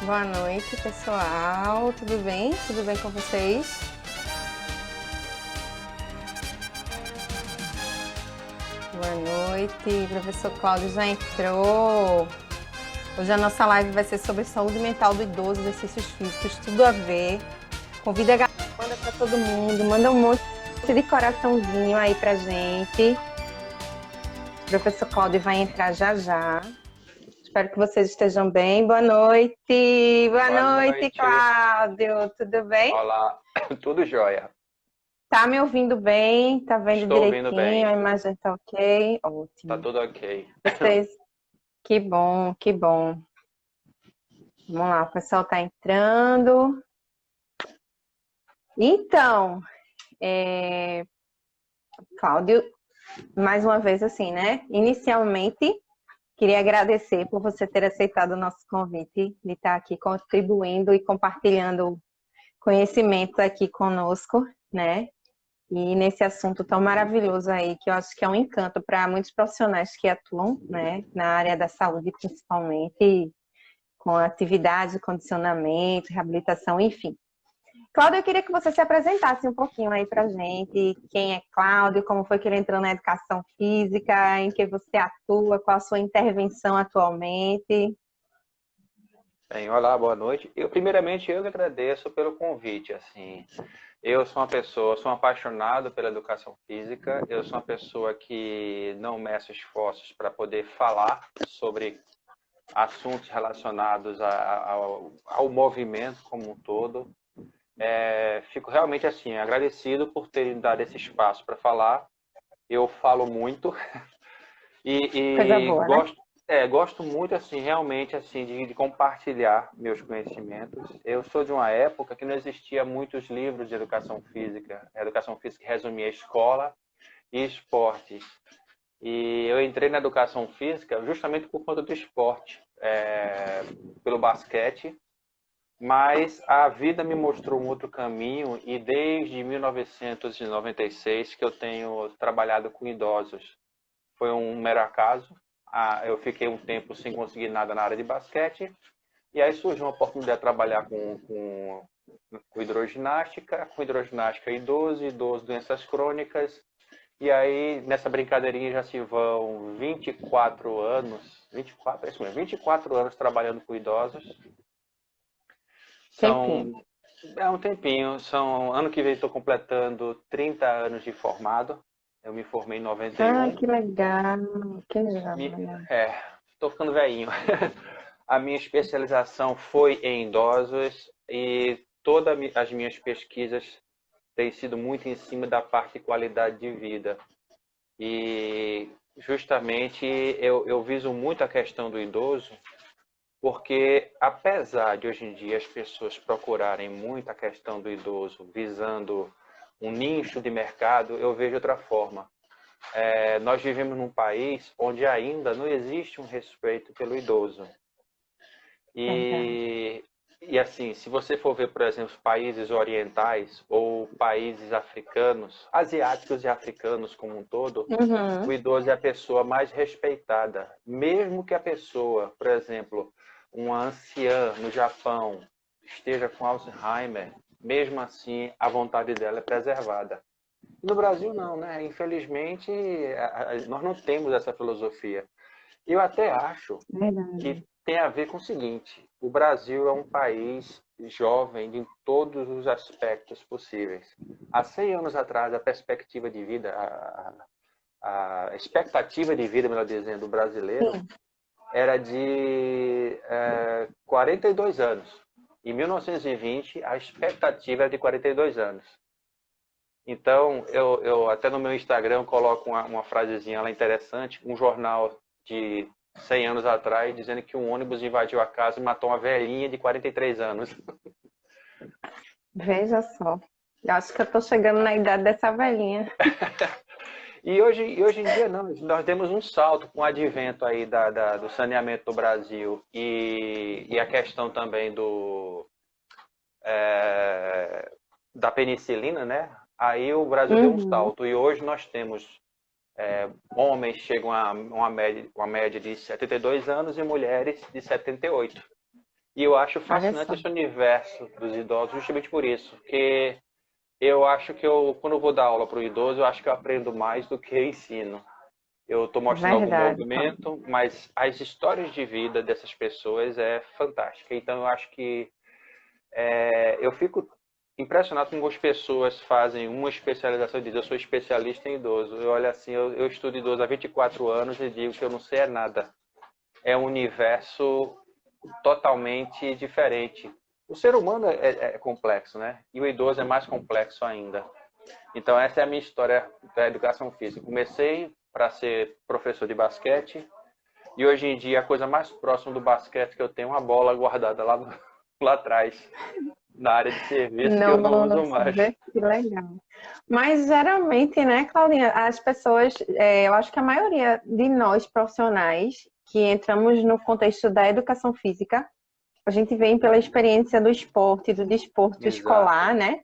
Boa noite, pessoal. Tudo bem? Tudo bem com vocês? Boa noite. Professor Cláudio já entrou. Hoje a nossa live vai ser sobre saúde mental do idoso, exercícios físicos, tudo a ver. Convida a galera, manda para todo mundo, manda um monte de coraçãozinho aí pra gente. O professor Cláudio vai entrar já já. Espero que vocês estejam bem. Boa noite. Boa noite, Cláudio. Tudo bem? Olá, tudo jóia. Tá me ouvindo bem? Tá vendo Estou direitinho? ouvindo bem. A imagem tá ok? Tá Ótimo. tudo ok. Vocês... Que bom, que bom. Vamos lá, o pessoal tá entrando. Então, Cláudio, mais uma vez assim, né? Inicialmente, queria agradecer por você ter aceitado o nosso convite de estar aqui contribuindo e compartilhando conhecimento aqui conosco, né? E nesse assunto tão maravilhoso aí, que eu acho que é um encanto para muitos profissionais que atuam, né, na área da saúde, principalmente, com atividade, condicionamento, reabilitação, enfim. Cláudio, eu queria que você se apresentasse um pouquinho aí para a gente. Quem é Cláudio? Como foi que ele entrou na educação física? Em que você atua? Qual a sua intervenção atualmente? Bem, olá, boa noite. Primeiramente, eu que agradeço pelo convite, assim. Eu sou uma pessoa, sou um apaixonado pela educação física. Eu sou uma pessoa que não meço esforços para poder falar sobre assuntos relacionados ao movimento como um todo. Fico realmente assim agradecido por terem dado esse espaço para falar. Eu falo muito Coisa e boa, né? gosto muito assim realmente assim de compartilhar meus conhecimentos. Eu sou de uma época que não existia muitos livros de educação física. A educação física resumia escola e esportes. E eu entrei na educação física justamente por conta do esporte, pelo basquete. Mas a vida me mostrou um outro caminho e desde 1996 que eu tenho trabalhado com idosos. Foi um mero acaso. Eu fiquei um tempo sem conseguir nada na área de basquete e aí surgiu uma oportunidade de trabalhar com hidroginástica idoso, doenças crônicas. E aí nessa brincadeirinha já se vão 24 anos, 24, é isso mesmo, 24 anos trabalhando com idosos. Tempinho. São, é um tempinho. Ano que vem estou completando 30 anos de formado. Eu me formei em Ah, 91. que legal. Que legal. Me, Estou ficando velhinho. A minha especialização foi em idosos e todas as minhas pesquisas têm sido muito em cima da parte de qualidade de vida. E justamente eu viso muito a questão do idoso, porque apesar de hoje em dia as pessoas procurarem muito a questão do idoso, visando um nicho de mercado, eu vejo outra forma. Nós vivemos num país onde ainda não existe um respeito pelo idoso. Verdade. E assim, se você for ver, por exemplo, países orientais ou países africanos, asiáticos e africanos como um todo, o Uhum. idoso é a pessoa mais respeitada. Mesmo que a pessoa, por exemplo, uma anciã no Japão esteja com Alzheimer, mesmo assim a vontade dela é preservada. No Brasil não, né? Infelizmente nós não temos essa filosofia. Eu até acho que Verdade. tem a ver com o seguinte: o Brasil é um país jovem em todos os aspectos possíveis. Há 100 anos atrás, a perspectiva de vida, a expectativa de vida, melhor dizendo, do brasileiro Sim. era de 42 anos. Em 1920, a expectativa era de 42 anos. Então, eu até no meu Instagram coloco uma frasezinha lá interessante, um jornal de 100 anos atrás, dizendo que um ônibus invadiu a casa e matou uma velhinha de 43 anos. Veja só. Eu acho que eu tô chegando na idade dessa velhinha. E hoje em dia, não, nós demos um salto com o advento aí do saneamento do Brasil e a questão também da penicilina, né? Aí o Brasil deu um Uhum. salto e hoje nós temos homens chegam a uma média de 72 anos e mulheres de 78. E eu acho Olha fascinante só. esse universo dos idosos justamente por isso, porque eu acho que quando eu vou dar aula para o idoso, eu acho que eu aprendo mais do que ensino. Eu estou mostrando algum Verdade, Cláudio. movimento, mas as histórias de vida dessas pessoas é fantástica. Então eu acho que eu fico impressionado com como as pessoas fazem uma especialização e dizem, eu sou especialista em idoso. Eu olho assim, eu estudo idoso há 24 anos e digo que eu não sei é nada. É um universo totalmente diferente. O ser humano é complexo, né? E o idoso é mais complexo ainda. Então essa é a minha história da educação física. Comecei para ser professor de basquete e hoje em dia a coisa mais próxima do basquete que eu tenho é uma bola guardada lá atrás, na área de serviço, que eu não uso Nossa, mais. vê que legal. Mas geralmente, né, Claudinha, as pessoas, eu acho que a maioria de nós profissionais que entramos no contexto da educação física, a gente vem pela experiência do esporte, do desporto Exato. escolar, né?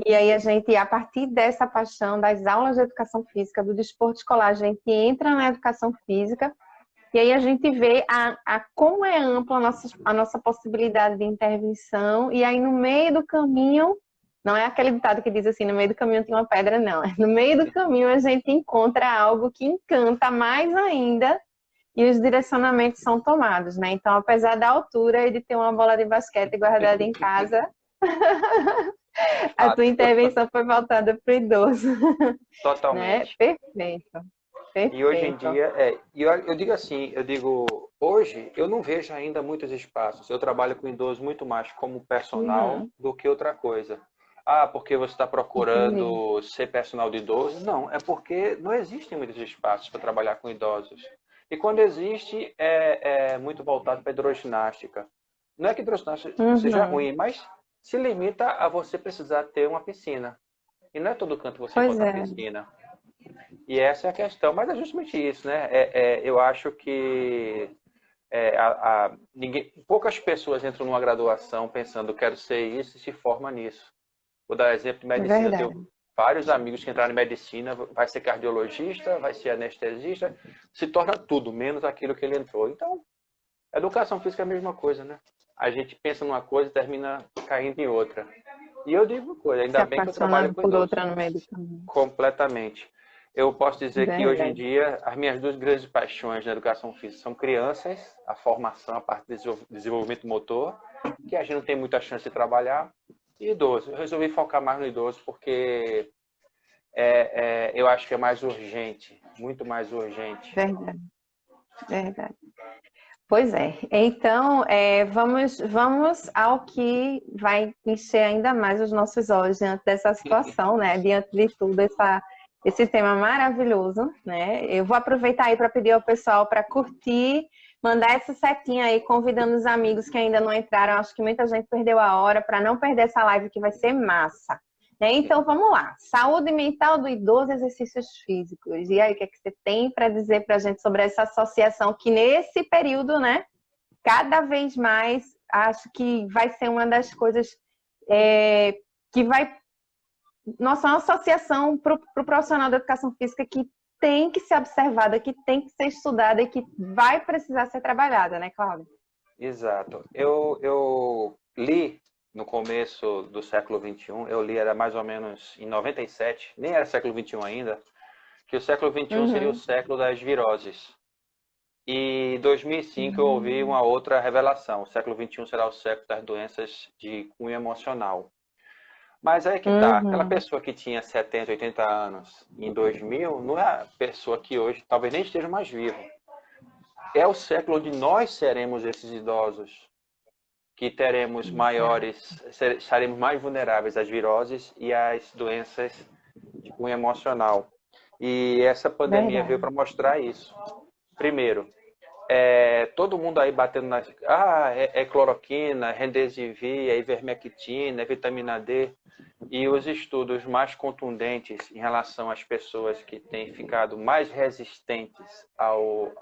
E aí a gente, a partir dessa paixão das aulas de educação física, do desporto escolar, a gente entra na educação física e aí a gente vê como é ampla a nossa possibilidade de intervenção, e aí no meio do caminho, não é aquele ditado que diz assim, no meio do caminho tem uma pedra, não. No meio do caminho a gente encontra algo que encanta mais ainda e os direcionamentos são tomados, né? Então, apesar da altura e de ter uma bola de basquete guardada em casa, a tua Exato. intervenção foi voltada para o idoso, né? Totalmente. Perfeito, E hoje em perfeito. dia, eu digo assim, hoje eu não vejo ainda muitos espaços. Eu trabalho com idosos muito mais como personal Uhum, do que outra coisa. Ah, porque você está entendi. procurando ser personal de idoso? Não, é porque não existem muitos espaços para trabalhar com idosos. E quando existe, é muito voltado para hidroginástica. Não é que hidroginástica seja Uhum. ruim, mas se limita a você precisar ter uma piscina. E não é todo canto você Pois encontra é. piscina. E essa é a questão, mas é justamente isso, né? Eu acho que poucas pessoas entram numa graduação pensando quero ser isso e se forma nisso. Vou dar exemplo de medicina. Eu tenho Verdade. vários amigos que entraram em medicina, vai ser cardiologista, vai ser anestesista, se torna tudo, menos aquilo que ele entrou. Então, educação física é a mesma coisa, né? A gente pensa numa coisa e termina caindo em outra. E eu digo uma coisa, Se ainda bem que eu trabalho apaixonando com por idosos. outra no meio do caminho. Completamente. Eu posso dizer que hoje em Verdade. dia as minhas duas grandes paixões na educação física são crianças, a formação, a parte de desenvolvimento motor, que a gente não tem muita chance de trabalhar, e idoso. Eu resolvi focar mais no idoso porque eu acho que é mais urgente, muito mais urgente. Verdade. Verdade. Pois é. Então, vamos ao que vai encher ainda mais os nossos olhos diante dessa situação, né? Diante de tudo, esse tema maravilhoso, né? Eu vou aproveitar aí para pedir ao pessoal para curtir, mandar essa setinha aí, convidando os amigos que ainda não entraram. Acho que muita gente perdeu a hora para não perder essa live que vai ser massa. Né? Então, vamos lá. Saúde mental do idoso e exercícios físicos. E aí, o que é que você tem para dizer para a gente sobre essa associação que nesse período, né? Cada vez mais, acho que vai ser uma das coisas que vai. Nossa, uma associação para o profissional da educação física que tem que ser observada, que tem que ser estudada e que vai precisar ser trabalhada, né, Cláudia? Exato. Eu li no começo do século XXI, eu li era mais ou menos em 97, nem era século XXI ainda, que o século XXI seria o Uhum. século das viroses. E em 2005 eu ouvi Uhum. uma outra revelação. O século XXI será o século das doenças de cunho emocional. Mas aí que tá, aquela Uhum. pessoa que tinha 70, 80 anos em 2000, não é a pessoa que hoje talvez nem esteja mais viva. É o século onde nós seremos esses idosos, que teremos Exato. estaremos mais vulneráveis às viroses e às doenças de cunho emocional. E essa pandemia veio Verdade. para mostrar isso. Primeiro, todo mundo aí batendo nas. É cloroquina, é remdesivir, é ivermectina, é vitamina D. E os estudos mais contundentes em relação às pessoas que têm ficado mais resistentes ao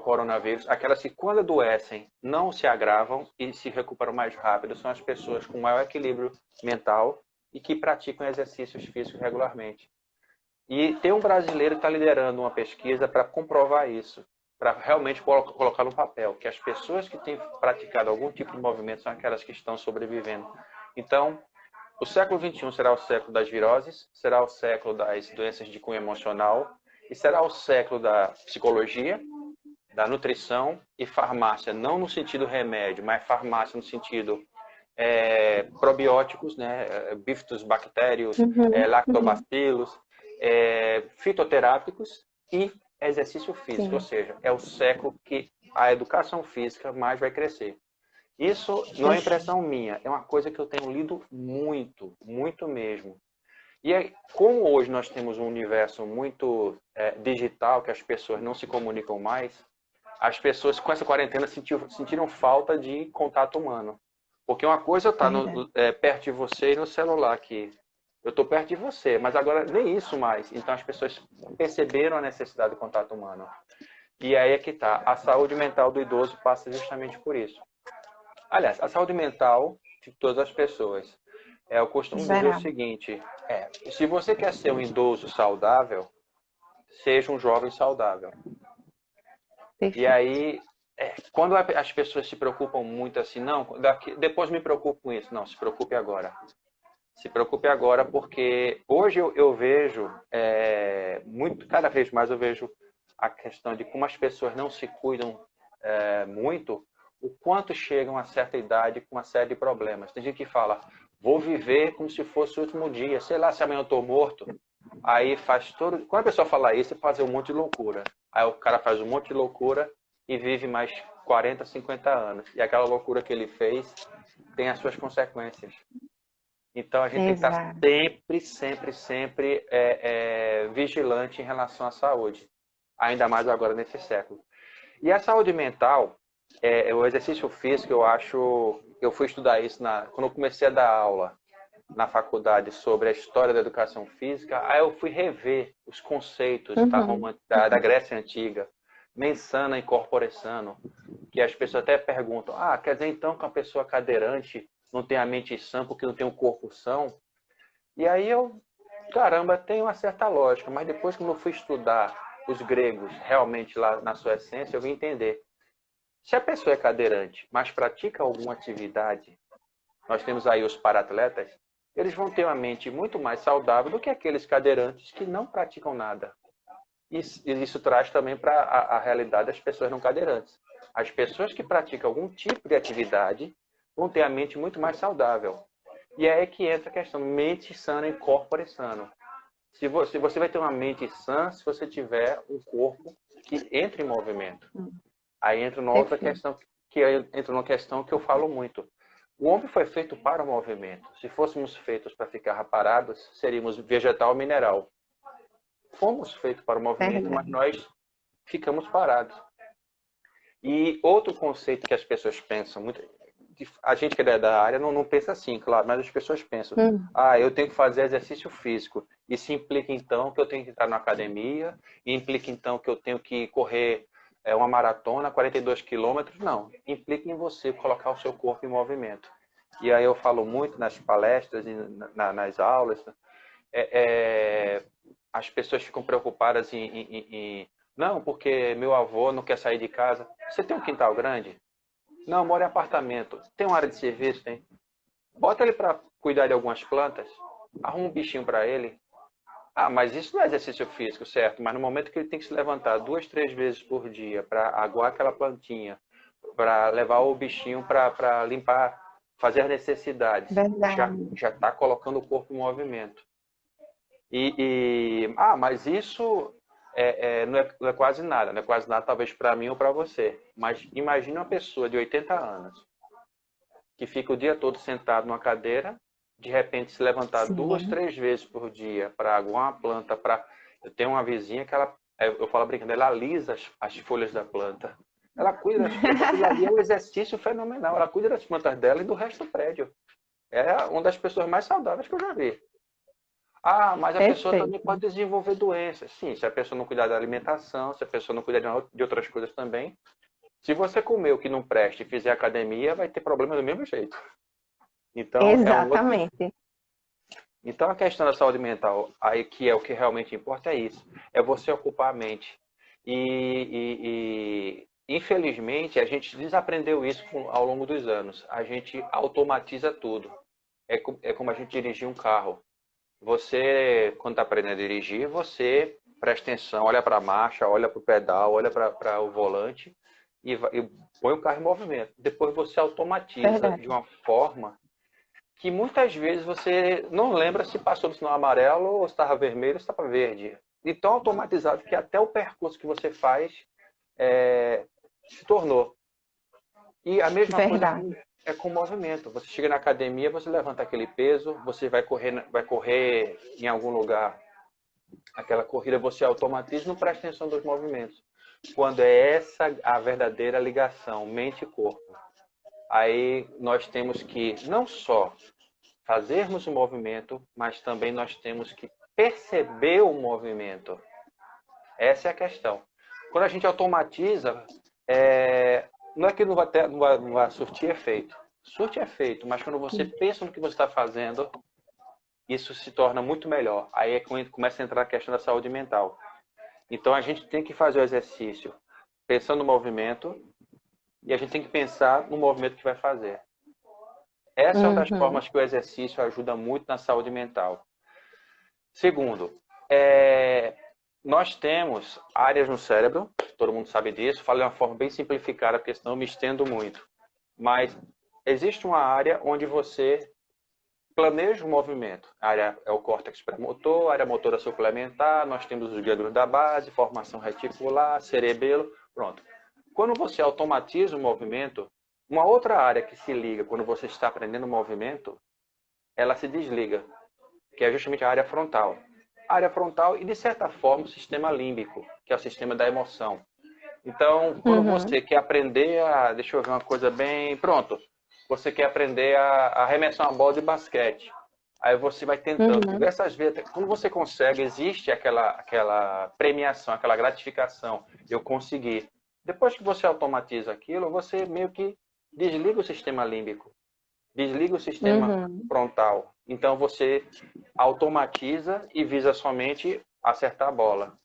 coronavírus, aquelas que quando adoecem não se agravam e se recuperam mais rápido, são as pessoas com maior equilíbrio mental e que praticam exercícios físicos regularmente. E tem um brasileiro que está liderando uma pesquisa para comprovar isso. para realmente colocar no papel, que as pessoas que têm praticado algum tipo de movimento são aquelas que estão sobrevivendo. Então, o século XXI será o século das viroses, será o século das doenças de cunho emocional e será o século da psicologia, da nutrição e farmácia, não no sentido remédio, mas farmácia no sentido probióticos, né, bifidobactérios, lactobacilos, fitoterápicos e exercício físico, ou seja, é o século que a educação física mais vai crescer. Isso não é impressão minha, é uma coisa que eu tenho lido muito, muito mesmo. E aí, como hoje nós temos um universo muito digital, que as pessoas não se comunicam mais, as pessoas com essa quarentena sentiram falta de contato humano. Porque uma coisa é estar perto de você e no celular aqui. Eu estou perto de você, mas agora nem isso mais. Então as pessoas perceberam a necessidade do contato humano. E aí é que está. A saúde mental do idoso passa justamente por isso. Aliás, a saúde mental de todas as pessoas. Eu costumo dizer o seguinte, se você quer ser um idoso saudável, seja um jovem saudável. Perfeito. E aí, quando as pessoas se preocupam muito assim, não, depois me preocupo com isso. Não, se preocupe agora. Se preocupe agora, porque hoje eu vejo, cada vez mais eu vejo a questão de como as pessoas não se cuidam muito, o quanto chegam a certa idade com uma série de problemas. Tem gente que fala, vou viver como se fosse o último dia, sei lá se amanhã eu estou morto. Aí faz todo... Quando a pessoa fala isso, faz um monte de loucura. Aí o cara faz um monte de loucura e vive mais 40, 50 anos. E aquela loucura que ele fez tem as suas consequências. Então a gente tem que estar sempre vigilante em relação à saúde. Ainda mais agora nesse século. E a saúde mental, o exercício físico, eu fui estudar isso quando eu comecei a dar aula na faculdade sobre a história da educação física, aí eu fui rever os conceitos da Grécia Antiga, mens sana e corpore sano, que as pessoas até perguntam, quer dizer então que uma pessoa cadeirante não tem a mente sã porque não tem um corpo são? E aí caramba, tem uma certa lógica, mas depois que eu fui estudar os gregos realmente lá na sua essência, eu vim entender. Se a pessoa é cadeirante, mas pratica alguma atividade, nós temos aí os paratletas, eles vão ter uma mente muito mais saudável do que aqueles cadeirantes que não praticam nada. Isso traz também para a realidade das pessoas não cadeirantes. As pessoas que praticam algum tipo de atividade vão ter a mente muito mais saudável. E é aí que entra a questão mente sana e corpore sano. Se você vai ter uma mente sã se você tiver um corpo que entra em movimento. Aí entra uma outra questão que eu falo muito. O homem foi feito para o movimento. Se fôssemos feitos para ficar parados, seríamos vegetal ou mineral. Fomos feitos para o movimento, mas nós ficamos parados. E outro conceito que as pessoas pensam, a gente que é da área não pensa assim, claro, mas as pessoas pensam, eu tenho que fazer exercício físico. Isso implica então que eu tenho que entrar na academia, e implica então que eu tenho que correr uma maratona, 42 quilômetros. Não, implica em você colocar o seu corpo em movimento. E aí eu falo muito nas palestras e nas aulas, as pessoas ficam preocupadas não, porque meu avô não quer sair de casa. Você tem um quintal grande? Não, mora em apartamento. Tem uma área de serviço? Tem. Bota ele para cuidar de algumas plantas, arruma um bichinho para ele. Mas isso não é exercício físico, certo? Mas no momento que ele tem que se levantar 2, 3 vezes por dia para aguar aquela plantinha, para levar o bichinho para limpar, fazer as necessidades, já está colocando o corpo em movimento. Mas isso não é quase nada. Não é quase nada, talvez para mim ou para você. Mas imagine uma pessoa de 80 anos que fica o dia todo sentado numa cadeira, de repente se levantar 2, 3 vezes por dia para aguar uma planta. Eu tenho uma vizinha que eu falo brincando, ela alisa as folhas da planta. Ela cuida das plantas, aquilo ali é um exercício fenomenal. Ela cuida das plantas dela e do resto do prédio. É uma das pessoas mais saudáveis que eu já vi. Mas a pessoa também pode desenvolver doenças. Sim, se a pessoa não cuidar da alimentação, se a pessoa não cuidar de outras coisas também. Se você comer o que não presta e fizer academia, vai ter problema do mesmo jeito. Então, exatamente. Então, a questão da saúde mental, aí que é o que realmente importa, é isso. É você ocupar a mente. Infelizmente, a gente desaprendeu isso ao longo dos anos. A gente automatiza tudo. É como a gente dirigir um carro. Você, quando está aprendendo a dirigir, você presta atenção, olha para a marcha, olha para o pedal, olha para o volante e põe o carro em movimento. Depois você automatiza Verdade. de uma forma que muitas vezes você não lembra se passou no sinal amarelo ou se estava vermelho ou se estava verde. E tão automatizado que até o percurso que você faz se tornou. E a mesma coisa Verdade. é com o movimento. Você chega na academia, você levanta aquele peso, você vai correr em algum lugar, aquela corrida você automatiza e não presta atenção dos movimentos. Quando é essa a verdadeira ligação mente e corpo. Aí nós temos que não só fazermos o movimento, mas também nós temos que perceber o movimento. Essa é a questão. Quando a gente automatiza, não é que não vai surtir efeito. Surte efeito, mas quando você pensa no que você está fazendo, isso se torna muito melhor. Aí é quando começa a entrar a questão da saúde mental. Então a gente tem que fazer o exercício pensando no movimento e a gente tem que pensar no movimento que vai fazer. Essa é uma das formas que o exercício ajuda muito na saúde mental. Segundo, nós temos áreas no cérebro, todo mundo sabe disso, falo de uma forma bem simplificada, porque senão eu me estendo muito. Mas existe uma área onde você planeja o movimento. A área é o córtex pré-motor, a área motora suplementar, nós temos os gânglios da base, formação reticular, cerebelo, pronto. Quando você automatiza o movimento, uma outra área que se liga quando você está aprendendo o movimento, ela se desliga, que é justamente a área frontal. A área frontal e, de certa forma, o sistema límbico, que é o sistema da emoção. Então, quando você quer aprender deixa eu ver uma coisa bem... Pronto. Você quer aprender a arremessar uma bola de basquete. Aí você vai tentando diversas vezes. Quando você consegue, existe aquela premiação, aquela gratificação. Eu consegui. Depois que você automatiza aquilo, você meio que desliga o sistema límbico. Desliga o sistema frontal. Então você automatiza e visa somente acertar a bola.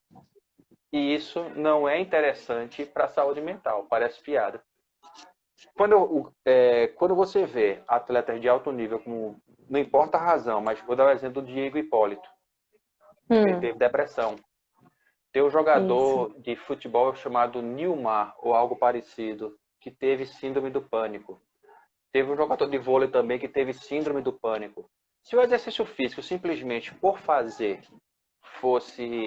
E isso não é interessante para a saúde mental. Parece piada. Quando você vê atletas de alto nível, como, não importa a razão, mas vou dar o exemplo do Diego Hipólito. Ele teve depressão. Tem um jogador de futebol chamado Nilmar, ou algo parecido, que teve síndrome do pânico. Teve um jogador de vôlei também que teve síndrome do pânico. Se o exercício físico simplesmente por fazer fosse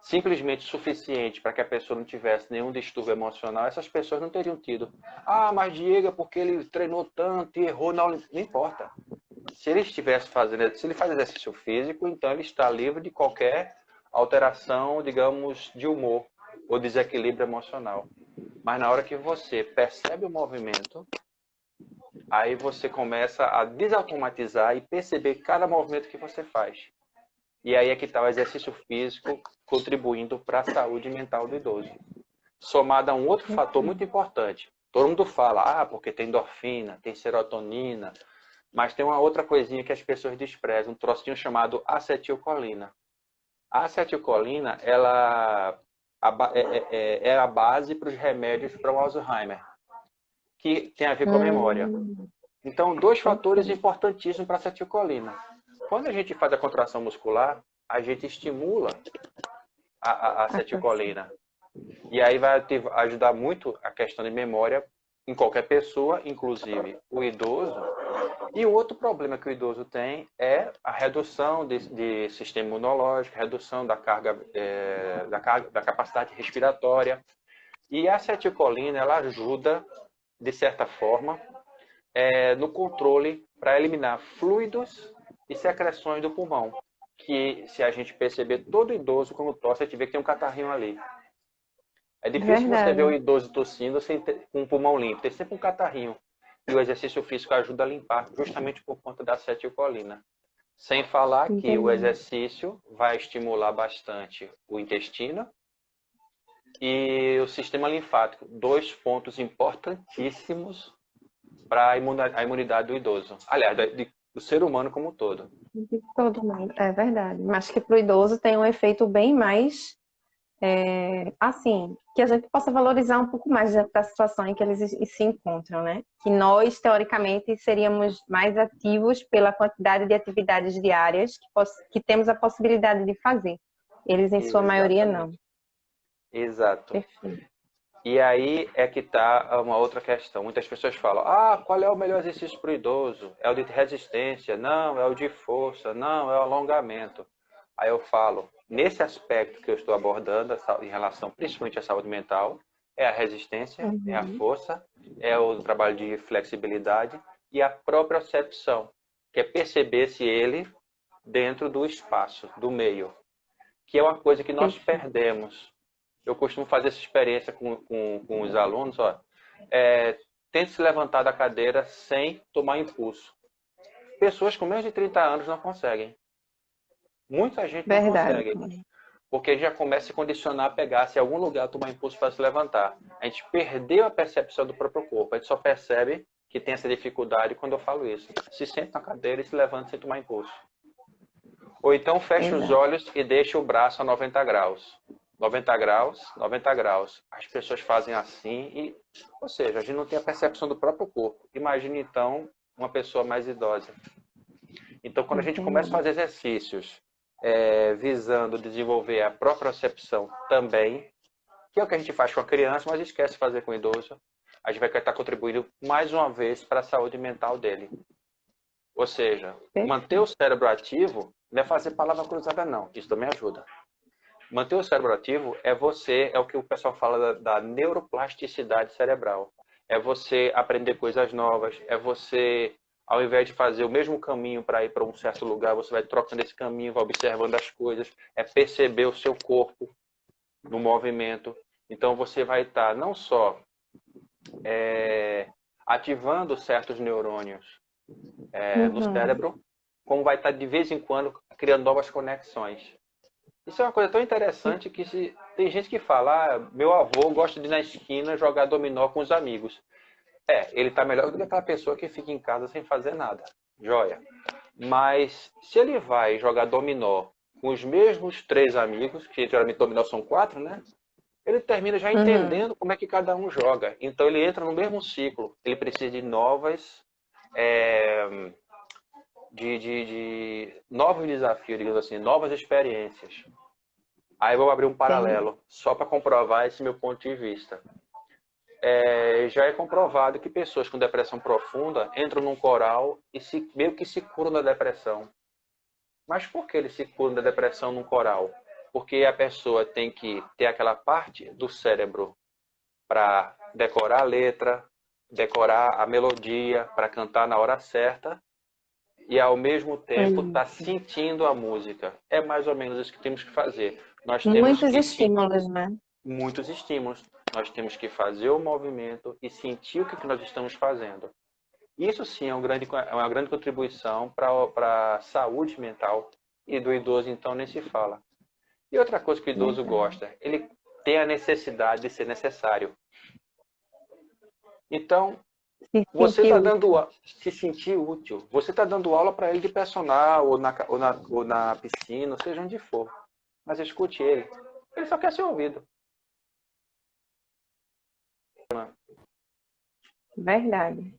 simplesmente suficiente para que a pessoa não tivesse nenhum distúrbio emocional, essas pessoas não teriam tido. Ah, mas Diego, é porque ele treinou tanto e errou na Olimpíada. Não importa. Se ele faz exercício físico, então ele está livre de qualquer alteração, digamos, de humor ou desequilíbrio emocional. Mas na hora que você percebe o movimento, aí você começa a desautomatizar e perceber cada movimento que você faz. E aí é que está o exercício físico contribuindo para a saúde mental do idoso. Somado a um outro fator muito importante. Todo mundo fala, porque tem endorfina, tem serotonina, mas tem uma outra coisinha que as pessoas desprezam, um trocinho chamado acetilcolina. A acetilcolina, ela é a base para os remédios para o Alzheimer, que tem a ver com a memória. Então, dois fatores importantíssimos para a acetilcolina. Quando a gente faz a contração muscular, a gente estimula a acetilcolina. E aí vai ajudar muito a questão de memória em qualquer pessoa, inclusive o idoso. E o outro problema que o idoso tem é a redução de sistema imunológico, redução da carga, da capacidade respiratória. E a acetilcolina, ela ajuda, de certa forma, no controle para eliminar fluidos e secreções do pulmão. Que, se a gente perceber, todo idoso, quando tosse, a gente vê que tem um catarrinho ali. É difícil você ver o idoso tossindo com o pulmão limpo. Tem sempre um catarrinho. E o exercício físico ajuda a limpar, justamente por conta da acetilcolina. Sem falar que o exercício vai estimular bastante o intestino e o sistema linfático. Dois pontos importantíssimos para a imunidade do idoso. Aliás, do ser humano como um todo. De todo mundo, é verdade. Mas que para o idoso tem um efeito bem mais assim, que a gente possa valorizar um pouco mais da situação em que eles se encontram, né? Que nós, teoricamente, seríamos mais ativos pela quantidade de atividades diárias que temos a possibilidade de fazer. Eles, em sua maioria, não. Exatamente. Exato. Perfeito. E aí é que está uma outra questão. Muitas pessoas falam, ah, qual é o melhor exercício para o idoso? É o de resistência? Não, é o de força? Não, é o alongamento. Aí eu falo, nesse aspecto que eu estou abordando, em relação principalmente à saúde mental, é a resistência, é a Uhum. força, é o trabalho de flexibilidade e a propriocepção, que é perceber-se ele dentro do espaço, do meio, que é uma coisa que nós Perfeito. perdemos. Eu costumo fazer essa experiência com os alunos, ó. Tente se levantar da cadeira sem tomar impulso. Pessoas com menos de 30 anos não conseguem. Muita gente não Verdade. consegue. Porque já começa a se condicionar a pegar-se em algum lugar, tomar impulso para se levantar. A gente perdeu a percepção do próprio corpo. A gente só percebe que tem essa dificuldade quando eu falo isso. Se senta na cadeira e se levanta sem tomar impulso. Ou então fecha os Exato. olhos e deixa o braço a 90 graus. 90 graus, 90 graus. As pessoas fazem assim e, ou seja, a gente não tem a percepção do próprio corpo. Imagine então uma pessoa mais idosa. Então, quando a gente começa a Entendi. fazer exercícios visando desenvolver a propriocepção também, que é o que a gente faz com a criança, mas esquece de fazer com o idoso, a gente vai estar contribuindo mais uma vez para a saúde mental dele. Ou seja, manter o cérebro ativo não é fazer palavra cruzada, não. Isso também ajuda. Manter o cérebro ativo é o que o pessoal fala da neuroplasticidade cerebral. É você aprender coisas novas, é você, ao invés de fazer o mesmo caminho para ir para um certo lugar, você vai trocando esse caminho, vai observando as coisas, é perceber o seu corpo no movimento. Então você vai estar não só ativando certos neurônios no Uhum. cérebro, como vai estar de vez em quando criando novas conexões. Isso é uma coisa tão interessante que tem gente que fala, meu avô gosta de ir na esquina jogar dominó com os amigos. Ele está melhor do que aquela pessoa que fica em casa sem fazer nada. Joia. Mas se ele vai jogar dominó com os mesmos 3 amigos, que geralmente dominó são 4, né? Ele termina já Uhum. entendendo como é que cada um joga. Então ele entra no mesmo ciclo. Ele precisa de novos desafios, digamos assim, novas experiências. Aí eu vou abrir um Entendi. paralelo, só para comprovar esse meu ponto de vista. Já é comprovado que pessoas com depressão profunda entram num coral e meio que se curam da depressão. Mas por que eles se curam da depressão num coral? Porque a pessoa tem que ter aquela parte do cérebro para decorar a letra, decorar a melodia, para cantar na hora certa e ao mesmo tempo estar Isso. sentindo a música. É mais ou menos isso que temos que fazer. Nós temos Muitos que estímulos, né? muitos estímulos. Nós temos que fazer o movimento e sentir o que nós estamos fazendo. Isso sim é uma grande contribuição para a saúde mental e do idoso, então, nem se fala. E outra coisa que o idoso Verdade. gosta, ele tem a necessidade de ser necessário. Então, Se você sentir está útil. dando se sentir útil. Você está dando aula para ele de personal ou na piscina, seja onde for. Mas escute ele. Ele só quer ser ouvido. Verdade.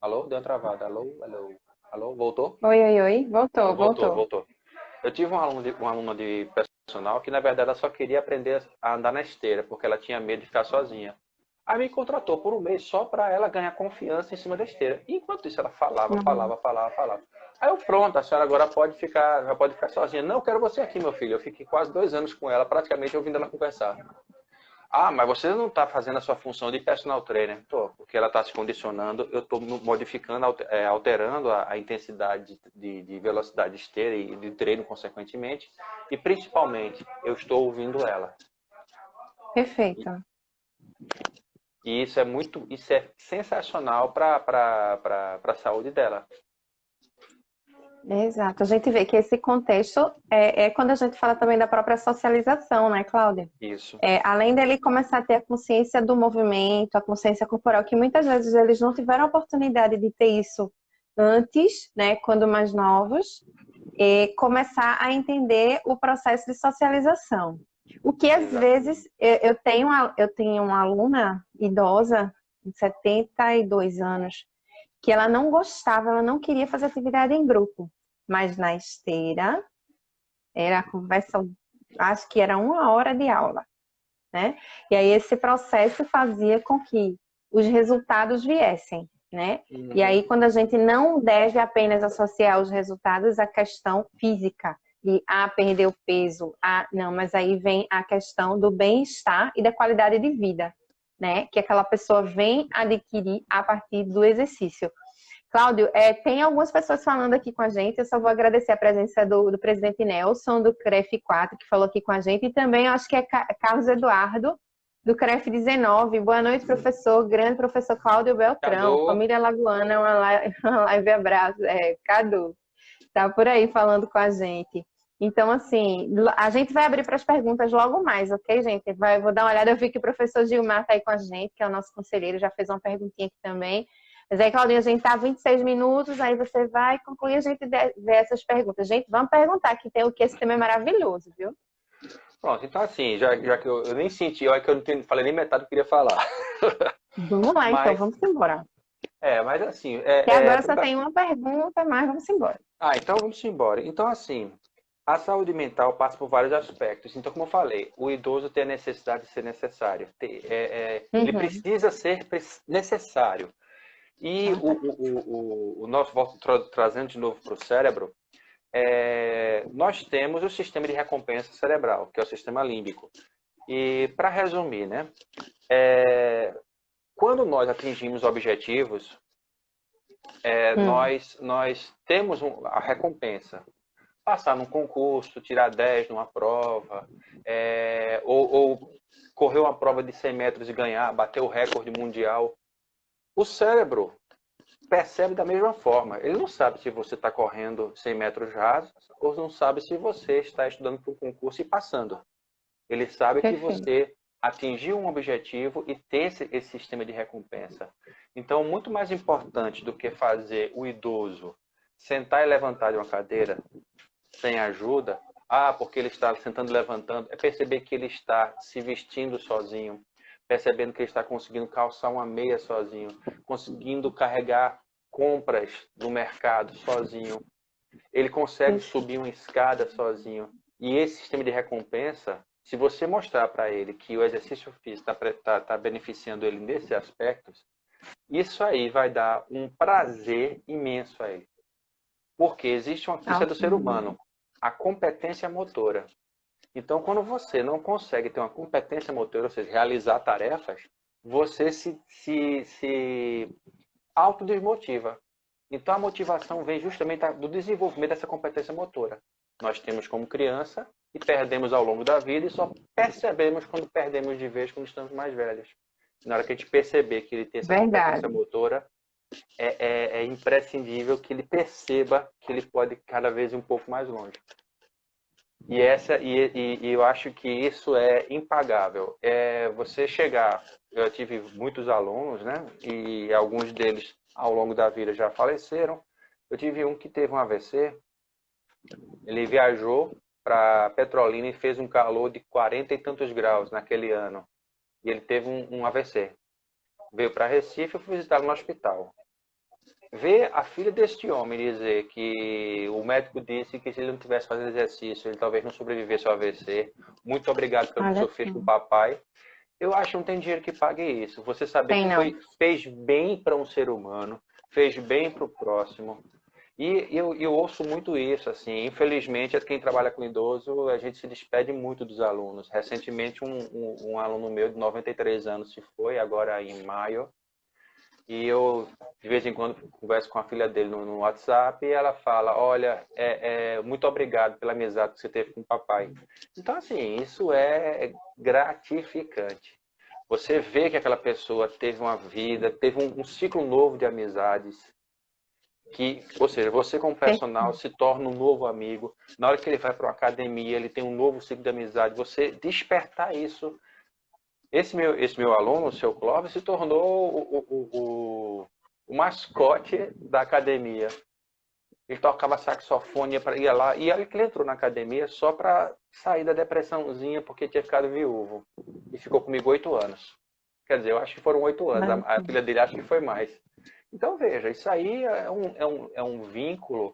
Alô? Deu uma travada. Alô? Alô? Alô? Voltou? Oi, oi, oi. Voltou, Voltou, voltou. voltou. Eu tive uma aluna de personal que, na verdade, ela só queria aprender a andar na esteira, porque ela tinha medo de ficar sozinha. Aí me contratou por um mês só para ela ganhar confiança em cima da esteira. E enquanto isso, ela falava, Uhum. falava, falava, falava. Aí eu, pronto, a senhora agora já pode ficar sozinha. Não, eu quero você aqui, meu filho. Eu fiquei quase 2 anos com ela, praticamente ouvindo ela conversar. Ah, mas você não está fazendo a sua função de personal trainer. Tô, porque ela está se condicionando, eu estou modificando, alterando a intensidade de velocidade de esteira e de treino, consequentemente. E, principalmente, eu estou ouvindo ela. Perfeito. E isso é sensacional para a saúde dela. Exato. A gente vê que esse contexto é quando a gente fala também da própria socialização, né, Cláudia? Isso. Além dele começar a ter a consciência do movimento, a consciência corporal, que muitas vezes eles não tiveram a oportunidade de ter isso antes, né, quando mais novos. começar a entender o processo de socialização. O que às vezes eu tenho uma aluna idosa de 72 anos que ela não gostava, ela não queria fazer atividade em grupo, mas na esteira era a conversa, acho que era 1 hora de aula, né? E aí esse processo fazia com que os resultados viessem, né? E aí quando a gente não deve apenas associar os resultados à questão física, de perder o peso, não, mas aí vem a questão do bem-estar e da qualidade de vida, né? Que aquela pessoa vem adquirir a partir do exercício. Cláudio, tem algumas pessoas falando aqui com a gente, eu só vou agradecer a presença do presidente Nelson, do CREF 4, que falou aqui com a gente, e também eu acho que é Carlos Eduardo, do CREF 19. Boa noite, professor, grande professor Cláudio Beltrão, Cadu. família Lagoana, uma live abraço, Cadu, tá por aí falando com a gente. Então, assim, a gente vai abrir para as perguntas logo mais, ok, gente? Vou dar uma olhada, eu vi que o professor Gilmar está aí com a gente, que é o nosso conselheiro, já fez uma perguntinha aqui também. Mas aí, Claudinha, a gente tá 26 minutos, aí você vai concluir, a gente vê essas perguntas. Gente, vamos perguntar, que esse tema é maravilhoso, viu? Pronto, então assim, já que eu nem senti, olha que eu não falei nem metade do que eu queria falar. Vamos lá, então, vamos embora. Mas assim... Porque agora só tem uma pergunta, mas vamos embora. Então vamos embora. Então, assim, a saúde mental passa por vários aspectos. Então, como eu falei, o idoso tem a necessidade de ser necessário. Ele precisa ser necessário. E o nosso, trazendo de novo para o cérebro, nós temos o sistema de recompensa cerebral, que é o sistema límbico. E, para resumir, né, quando nós atingimos objetivos, nós temos a recompensa. Passar num concurso, tirar 10 numa prova, ou correr uma prova de 100 metros e ganhar, bater o recorde mundial. O cérebro percebe da mesma forma. Ele não sabe se você está correndo 100 metros rasos ou não sabe se você está estudando para um concurso e passando. Ele sabe que você atingiu um objetivo e tem esse sistema de recompensa. Então, muito mais importante do que fazer o idoso sentar e levantar de uma cadeira sem ajuda, porque ele está sentando e levantando, é perceber que ele está se vestindo sozinho, percebendo que ele está conseguindo calçar uma meia sozinho, conseguindo carregar compras no mercado sozinho, ele consegue subir uma escada sozinho. E esse sistema de recompensa, se você mostrar para ele que o exercício físico está beneficiando ele nesses aspectos, isso aí vai dar um prazer imenso a ele. Porque existe uma coisa do ser humano, a competência motora. Então, quando você não consegue ter uma competência motora, ou seja, realizar tarefas, você se autodesmotiva. Então, a motivação vem justamente do desenvolvimento dessa competência motora. Nós temos como criança e perdemos ao longo da vida e só percebemos quando perdemos de vez quando estamos mais velhos. Na hora que a gente perceber que ele tem essa competência motora, é imprescindível que ele perceba que ele pode cada vez ir um pouco mais longe. E eu acho que isso é impagável. Você chegar... Eu tive muitos alunos, né? E alguns deles, ao longo da vida, já faleceram. Eu tive um que teve um AVC. Ele viajou para Petrolina e fez um calor de 40 e tantos graus naquele ano. E ele teve um AVC. Veio para Recife e fui visitá-lo no hospital. Ver a filha deste homem dizer que o médico disse que se ele não tivesse fazendo exercício, ele talvez não sobrevivesse ao AVC. Muito obrigado pelo que o senhor fez com o papai. Eu acho que não tem dinheiro que pague isso. Você saber que fez bem para um ser humano, fez bem para o próximo. E eu ouço muito isso, assim. Infelizmente, quem trabalha com idoso, a gente se despede muito dos alunos. Recentemente, um aluno meu de 93 anos se foi, agora em maio. E eu, de vez em quando, converso com a filha dele no WhatsApp e ela fala, olha, muito obrigado pela amizade que você teve com o papai. Então, assim, isso é gratificante. Você vê que aquela pessoa teve uma vida, teve um ciclo novo de amizades, ou seja, você como personal se torna um novo amigo. Na hora que ele vai para uma academia, ele tem um novo ciclo de amizade. Você despertar isso. Esse meu aluno, o seu Clóvis, se tornou o mascote da academia. Ele tocava saxofone, ia lá. E olha que ele entrou na academia só para sair da depressãozinha, porque tinha ficado viúvo. E ficou comigo 8 anos. Quer dizer, eu acho que foram 8 anos. Mas, A filha dele acho que foi mais. Então, veja, isso aí é um vínculo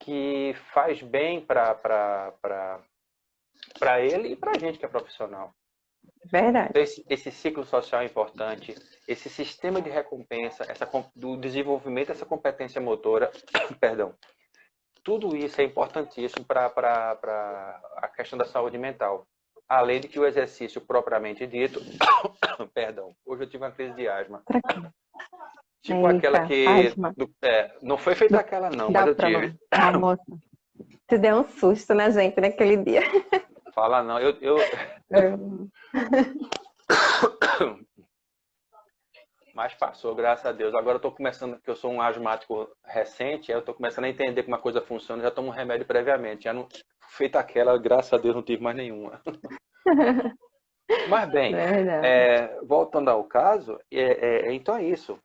que faz bem para ele e para a gente que é profissional. verdade. Então, esse ciclo social é importante, esse sistema de recompensa, do desenvolvimento dessa competência motora, perdão, tudo isso é importantíssimo para a questão da saúde mental. Além de que o exercício propriamente dito, perdão, hoje eu tive uma crise de asma. Tipo Eita, aquela que, asma. não foi feita aquela não, Dá mas eu pra tive. Ah, moça. Você deu um susto na gente naquele dia. Fala não, mas passou, graças a Deus. Agora eu tô começando, que eu sou um asmático recente, eu tô começando a entender como a coisa funciona, já tomo um remédio previamente. Já não feita aquela, graças a Deus, não tive mais nenhuma. Mas bem, Verdade. voltando ao caso, então é isso.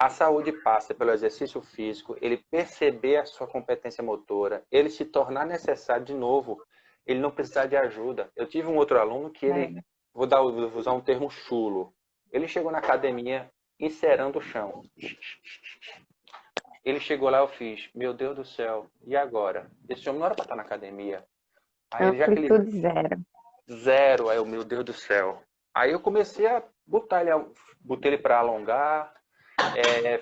A saúde passa pelo exercício físico, ele perceber a sua competência motora, ele se tornar necessário de novo, ele não precisar de ajuda. Eu tive um outro aluno que ele, vou usar um termo chulo, ele chegou na academia encerando o chão. Ele chegou lá, eu fiz, meu Deus do céu, e agora? Esse homem não era para estar na academia. Aí ele, já que ele Amplitude zero. zero, aí eu, meu Deus do céu. Aí eu comecei a botei ele para alongar,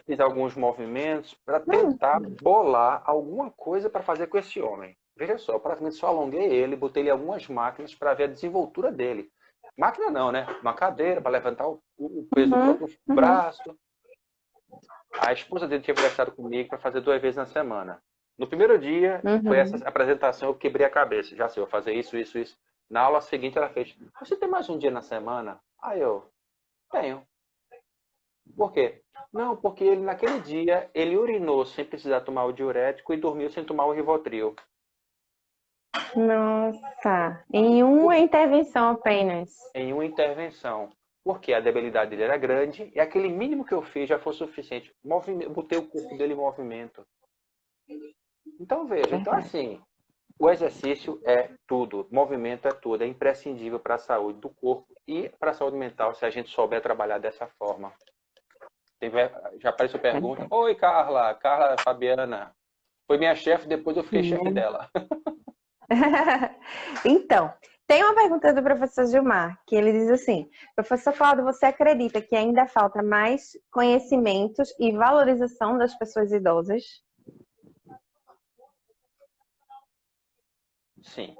fiz alguns movimentos para tentar bolar alguma coisa para fazer com esse homem. Veja só, praticamente só alonguei ele, botei ele em algumas máquinas para ver a desenvoltura dele. Máquina não, né? Uma cadeira para levantar o peso do próprio braço. A esposa dele tinha conversado comigo para fazer 2 vezes na semana. No primeiro dia, foi essa apresentação, eu quebrei a cabeça. Já sei, eu vou fazer isso, isso, isso. Na aula seguinte, ela fez, você tem mais um dia na semana? Aí eu, tenho. Por quê? Não, porque ele, naquele dia, ele urinou sem precisar tomar o diurético e dormiu sem tomar o Rivotril. Nossa, em uma intervenção apenas. Em uma intervenção. Porque a debilidade dele era grande e aquele mínimo que eu fiz já foi suficiente. Botei o corpo dele em movimento. Então, veja. Então, assim, o exercício é tudo. Movimento é tudo. É imprescindível para a saúde do corpo e para a saúde mental, se a gente souber trabalhar dessa forma. Já apareceu pergunta. Oi, Carla. Carla Fabiana. Foi minha chefe, depois eu fiquei chefe dela. Então, tem uma pergunta do professor Gilmar, que ele diz assim, professor Cláudio, você acredita que ainda falta mais conhecimentos e valorização das pessoas idosas? Sim.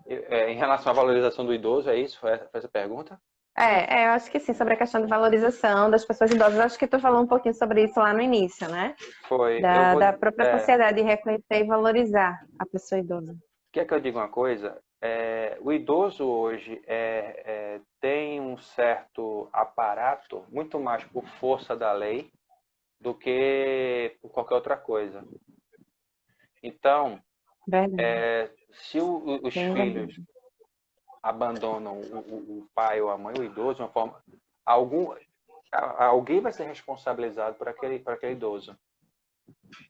Em relação à valorização do idoso, é isso? Foi essa pergunta? Eu acho que sim, sobre a questão de valorização das pessoas idosas. Acho que tu falou um pouquinho sobre isso lá no início, né? Foi. Da própria sociedade de reconhecer e valorizar a pessoa idosa. Quer que eu diga uma coisa? O idoso hoje tem um certo aparato, muito mais por força da lei, do que por qualquer outra coisa. Então, se os filhos abandonam o pai ou a mãe, o idoso, de uma forma, alguém vai ser responsabilizado por aquele idoso.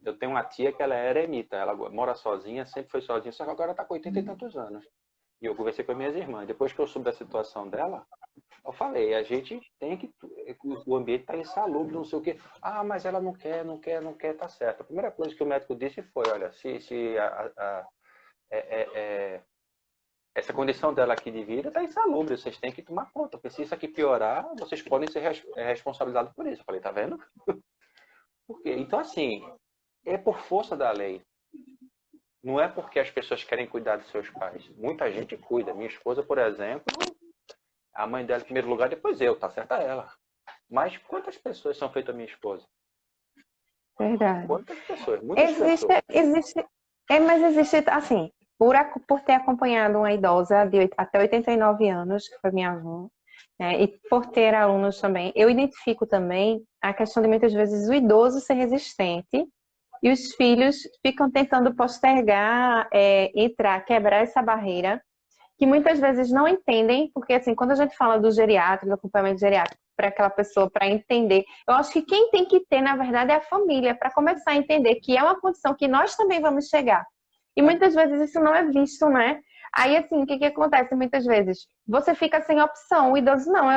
Eu tenho uma tia que ela é eremita, ela mora sozinha, sempre foi sozinha, só que agora está com 80 e tantos anos. E eu conversei com as minhas irmãs. Depois que eu soube da situação dela, eu falei, a gente tem que... O ambiente está insalubre, não sei o quê. Ah, mas ela não quer, tá certo. A primeira coisa que o médico disse foi, olha, se essa condição dela aqui de vida está insalubre, vocês têm que tomar conta, porque se isso aqui piorar, vocês podem ser responsabilizados por isso. Eu falei, tá vendo? Por quê? Então, assim, é por força da lei. Não é porque as pessoas querem cuidar dos seus pais. Muita gente cuida. Minha esposa, por exemplo, a mãe dela em primeiro lugar, depois eu, tá certa ela. Mas quantas pessoas são feitas a minha esposa? Verdade. Quantas pessoas? Muitas pessoas. Mas existe, assim, por ter acompanhado uma idosa até 89 anos, que foi minha avó, né, e por ter alunos também, eu identifico também a questão de muitas vezes o idoso ser resistente e os filhos ficam tentando postergar, quebrar essa barreira, que muitas vezes não entendem, porque assim, quando a gente fala do geriátrico, do acompanhamento geriátrico, para aquela pessoa para entender. Eu acho que quem tem que ter, na verdade, é a família, para começar a entender que é uma condição que nós também vamos chegar. E muitas vezes isso não é visto, né? Aí, assim, o que que acontece muitas vezes? Você fica sem opção, o idoso não.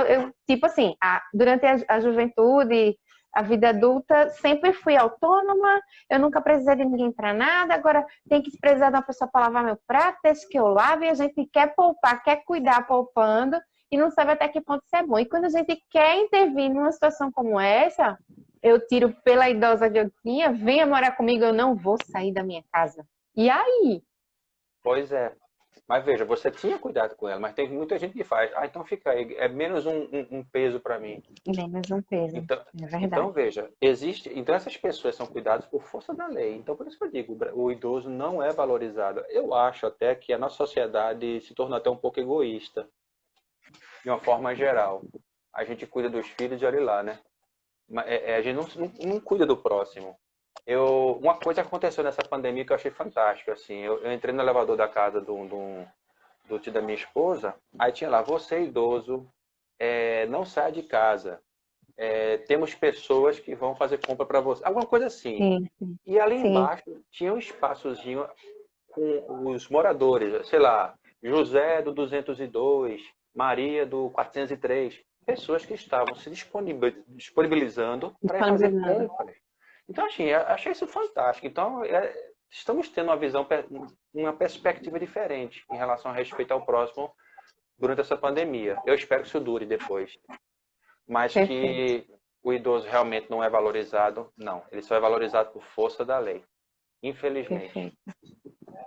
Tipo assim, durante a juventude, a vida adulta, sempre fui autônoma, eu nunca precisei de ninguém para nada, agora tem que precisar de uma pessoa para lavar meu prato, deixa que eu lave, e a gente quer poupar, quer cuidar poupando, e não sabe até que ponto isso é bom. E quando a gente quer intervir numa situação como essa, eu tiro pela idosa que eu tinha, venha morar comigo, eu não vou sair da minha casa. E aí? Pois é. Mas veja, você tinha cuidado com ela, mas tem muita gente que faz. Ah, então fica aí, é menos um peso para mim. Menos um peso, Então, é então, verdade. veja, existe. Então essas pessoas são cuidadas por força da lei. Então por isso que eu digo, o idoso não é valorizado. Eu acho até que a nossa sociedade se tornou até um pouco egoísta, de uma forma geral. A gente cuida dos filhos e olha lá, né? A gente não cuida do próximo. Uma coisa aconteceu nessa pandemia que eu achei fantástico. Assim, eu entrei no elevador da casa do tio da minha esposa, aí tinha lá, você idoso, não sai de casa. Temos pessoas que vão fazer compra para você. Alguma coisa assim. Sim, sim. E ali Sim. embaixo tinha um espaçozinho com os moradores, sei lá, José do 202, Maria do 403, pessoas que estavam se disponibilizando para ir fazer Disponibilizando. compras. Então, assim, achei isso fantástico. Então, estamos tendo uma perspectiva diferente em relação a respeito ao próximo durante essa pandemia. Eu espero que isso dure depois. Mas Perfeito, que o idoso realmente não é valorizado, não. Ele só é valorizado por força da lei. Infelizmente. perfeito.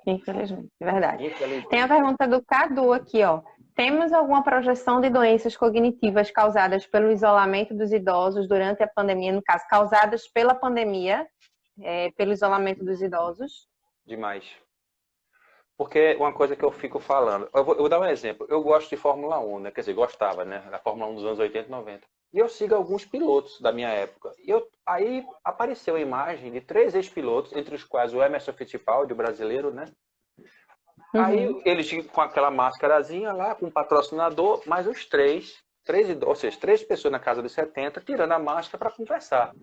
Infelizmente, é verdade. Tem a Infelizmente. pergunta do Cadu aqui, ó. Temos alguma projeção de doenças cognitivas causadas pelo isolamento dos idosos durante a pandemia, no caso, causadas pela pandemia, pelo isolamento dos idosos? Demais. Porque uma coisa que eu fico falando, eu vou dar um exemplo. Eu gosto de Fórmula 1, né? Quer dizer, gostava, né? Da Fórmula 1 dos anos 80 e 90. E eu sigo alguns pilotos da minha época. Aí apareceu a imagem de 3 ex-pilotos, entre os quais o Emerson Fittipaldi, o brasileiro, né? Aí Uhum. eles com aquela máscarazinha lá, com o patrocinador, mas os três idosos, ou seja, 3 pessoas na casa dos 70, tirando a máscara para conversar.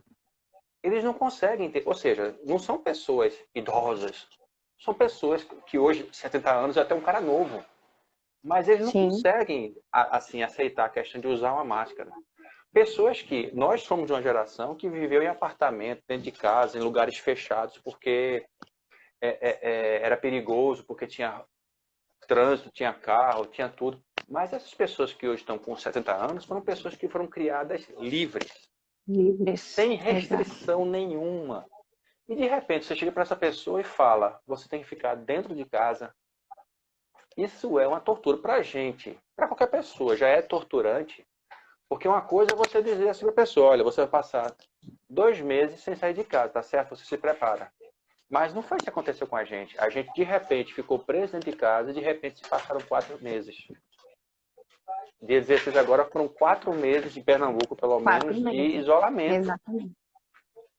Eles não conseguem ter, ou seja, não são pessoas idosas, são pessoas que hoje, 70 anos, é até um cara novo. Mas eles não Sim, conseguem, assim, aceitar a questão de usar uma máscara. Pessoas que, nós somos de uma geração que viveu em apartamento, dentro de casa, em lugares fechados, porque era perigoso, porque tinha trânsito, tinha carro, tinha tudo. Mas essas pessoas que hoje estão com 70 anos foram pessoas que foram criadas livres, livres. sem Exato. restrição nenhuma. E de repente você chega para essa pessoa e fala: você tem que ficar dentro de casa. Isso é uma tortura para a gente, para qualquer pessoa, já é torturante. Porque uma coisa é você dizer assim para a pessoa: olha, você vai passar 2 meses sem sair de casa, tá certo? Você se prepara. Mas não foi isso que aconteceu com a gente. A gente, de repente, ficou preso dentro de casa e, de repente, se passaram 4 meses. Dia 16 agora foram 4 meses de Pernambuco, pelo Quatro menos, de meses. isolamento. Exatamente.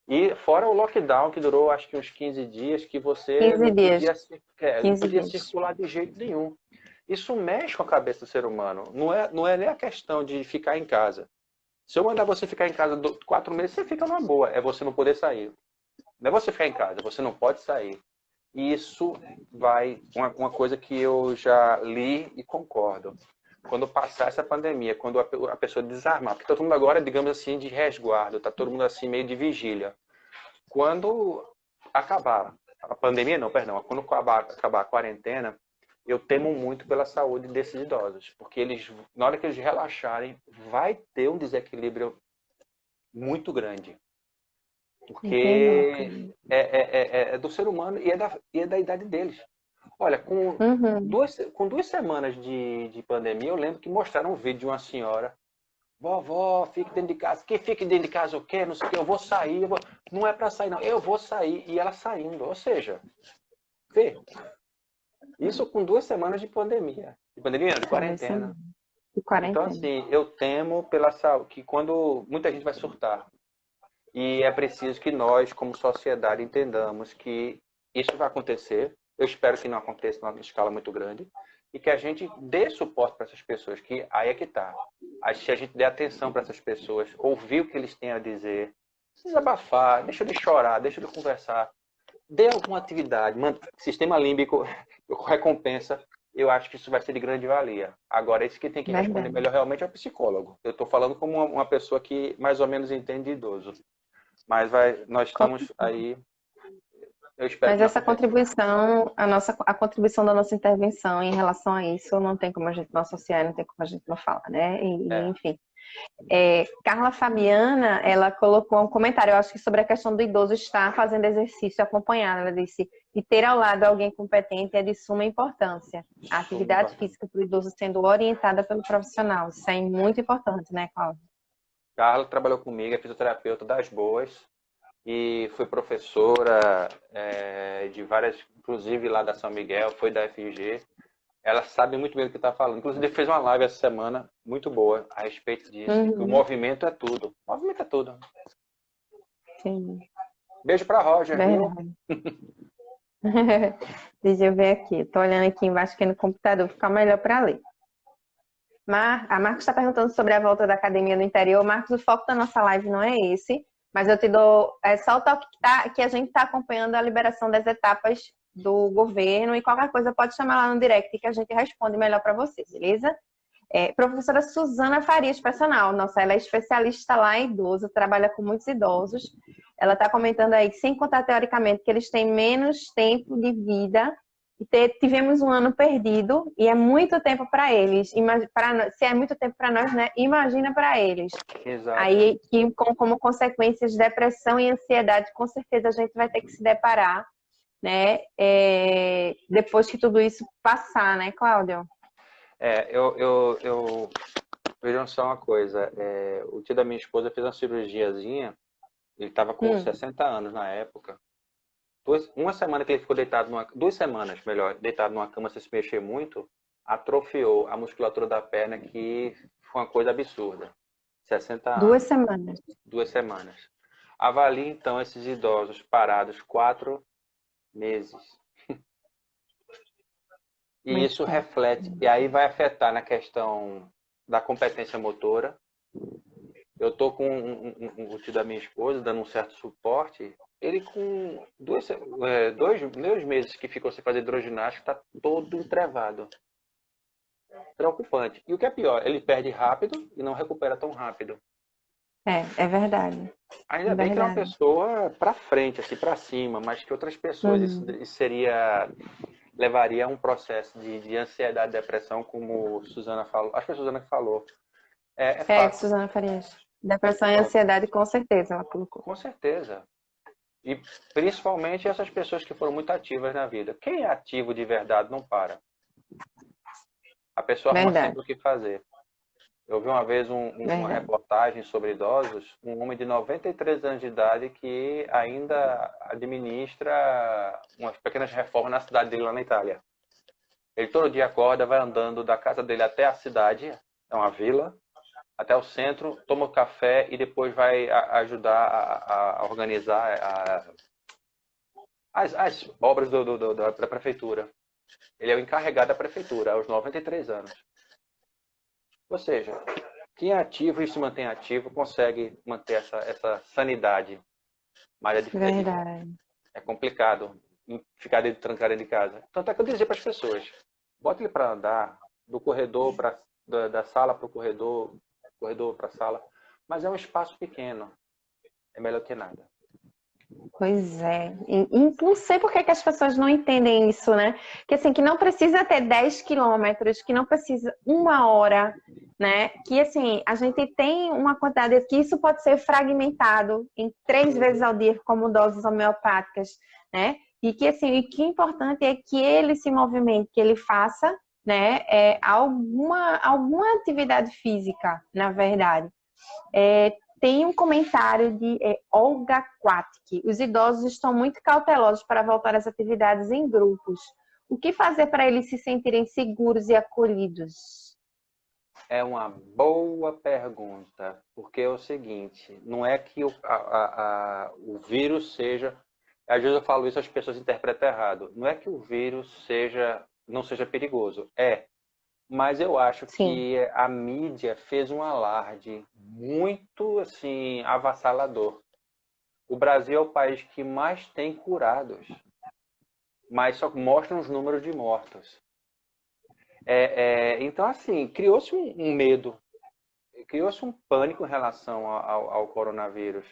E fora o lockdown, que durou acho que uns 15 dias, que você 15 não dias. podia, não 15 podia dias. circular de jeito nenhum. Isso mexe com a cabeça do ser humano. Não é nem a questão de ficar em casa. Se eu mandar você ficar em casa 4 meses, você fica numa boa. É você não poder sair. Não é você ficar em casa, você não pode sair. E isso vai... Uma coisa que eu já li e concordo. Quando passar essa pandemia, quando a pessoa desarmar, porque todo mundo agora, digamos assim, de resguardo, tá todo mundo assim meio de vigília. Quando acabar a pandemia, não, perdão, quando acabar a quarentena, eu temo muito pela saúde desses idosos, porque eles, na hora que eles relaxarem, vai ter um desequilíbrio muito grande, Entendo. porque é do ser humano e é da idade deles. Olha, com Uhum. duas semanas de pandemia, eu lembro que mostraram um vídeo de uma senhora: vovó, fique dentro de casa. Que fique dentro de casa o quê? Não sei o quê, eu vou sair. Não é para sair, não. Eu vou sair. E ela saindo. Ou seja, vê, isso com 2 semanas de pandemia. De pandemia, não, de Com 2 quarentena. semanas. De Então, quarentena. assim, eu temo pela saúde, que quando muita gente vai surtar. E é preciso que nós, como sociedade, entendamos que isso vai acontecer. Eu espero que não aconteça numa escala muito grande. e que a gente dê suporte para essas pessoas, que aí é que está. Se a gente der atenção para essas pessoas, ouvir o que eles têm a dizer, desabafar, deixa de chorar, deixa de conversar, dê alguma atividade, sistema límbico, recompensa, eu acho que isso vai ser de grande valia. Agora, esse que tem que responder melhor realmente é o psicólogo. Eu estou falando como uma pessoa que mais ou menos entende de idoso. Mas nós estamos aí. Eu espero Mas essa contribuição, a contribuição da nossa intervenção em relação a isso, não tem como a gente não associar, não tem como a gente não falar, né? Enfim. Carla Fabiana, ela colocou um comentário, eu acho que sobre a questão do idoso estar fazendo exercício acompanhado. Ela disse, e ter ao lado alguém competente é de suma importância. A atividade física para o idoso sendo orientada pelo profissional. Isso é muito importante, né, Cláudia? Carla trabalhou comigo, é fisioterapeuta das boas. E foi professora de várias, inclusive lá da São Miguel, foi da FG. Ela sabe muito bem do que está falando. Inclusive, fez uma live essa semana muito boa a respeito disso. Que o movimento é tudo. O movimento é tudo. Sim. Beijo para Roger. Deixa eu ver aqui. Estou olhando aqui embaixo aqui no computador, ficar melhor para ler. A Marcos está perguntando sobre a volta da academia no interior. Marcos, o foco da nossa live não é esse. Mas eu te dou só o toque que a gente está acompanhando a liberação das etapas do governo e qualquer coisa pode chamar lá no direct que a gente responde melhor para você, beleza? Professora Suzana Farias, personal. Nossa, ela é especialista lá em idoso, trabalha com muitos idosos. Ela está comentando aí que, sem contar teoricamente, que eles têm menos tempo de vida. Tivemos um ano perdido e é muito tempo para eles. Se é muito tempo para nós, né? Imagina para eles. Exato. Aí, como consequências, depressão e ansiedade, com certeza a gente vai ter que se deparar, né? Depois que tudo isso passar, né, Cláudio? Vejam só uma coisa. O tio da minha esposa fez uma cirurgiazinha. Ele estava com 60 anos na época. Uma semana que ele ficou deitado 2 semanas, melhor, deitado numa cama sem se mexer muito, atrofiou a musculatura da perna, que foi uma coisa absurda. 60 anos. 2 semanas. 2 semanas. Avalie, então, esses idosos parados 4 meses. E isso reflete, e aí vai afetar na questão da competência motora. Eu estou com o tio da minha esposa, dando um certo suporte. Ele com 2 meses que ficou sem fazer hidroginástica, está todo entrevado. Preocupante. E o que é pior, ele perde rápido e não recupera tão rápido. É verdade. Ainda bem que é uma pessoa para frente, assim, para cima, mas que outras pessoas isso levaria a um processo de ansiedade, depressão, como Suzana falou. Acho que foi a Suzana que falou. Suzana Farias. Depressão e ansiedade, com certeza, ela colocou. Com certeza. E principalmente essas pessoas que foram muito ativas na vida. Quem é ativo de verdade não para. A pessoa arruma sempre o que fazer. Eu vi uma vez uma reportagem sobre idosos, um homem de 93 anos de idade que ainda administra umas pequenas reformas na cidade dele lá na Itália. Ele todo dia acorda, vai andando da casa dele até a cidade, é uma vila, até o centro, toma café e depois vai ajudar a organizar as obras da prefeitura. Ele é o encarregado da prefeitura, aos 93 anos. Ou seja, quem é ativo e se mantém ativo consegue manter essa sanidade. Mas é complicado ficar trancado dentro de casa. Tanto é que eu dizia para as pessoas, bota ele para andar do corredor da sala para o corredor para a sala, mas é um espaço pequeno. É melhor que nada. Pois é. E não sei por que as pessoas não entendem isso, né? Que assim, que não precisa ter 10 quilômetros, que não precisa 1 hora, né? Que assim, a gente tem uma quantidade, que isso pode ser fragmentado em 3 vezes ao dia, como doses homeopáticas, né? E que assim, o que é importante é que ele se movimente, que ele faça, né? Alguma atividade física, na verdade. Tem um comentário de Olga Quatic. Os idosos estão muito cautelosos para voltar às atividades em grupos. O que fazer para eles se sentirem seguros e acolhidos? É uma boa pergunta, porque é o seguinte, não é que o vírus seja... Às vezes eu falo isso, as pessoas interpretam errado. Não é que o vírus seja não seja perigoso. Mas eu acho Sim, que a mídia fez um alarde muito assim avassalador. O Brasil é o país que mais tem curados, mas só mostram os números de mortos. Então, assim, criou-se um medo, criou-se um pânico em relação ao coronavírus.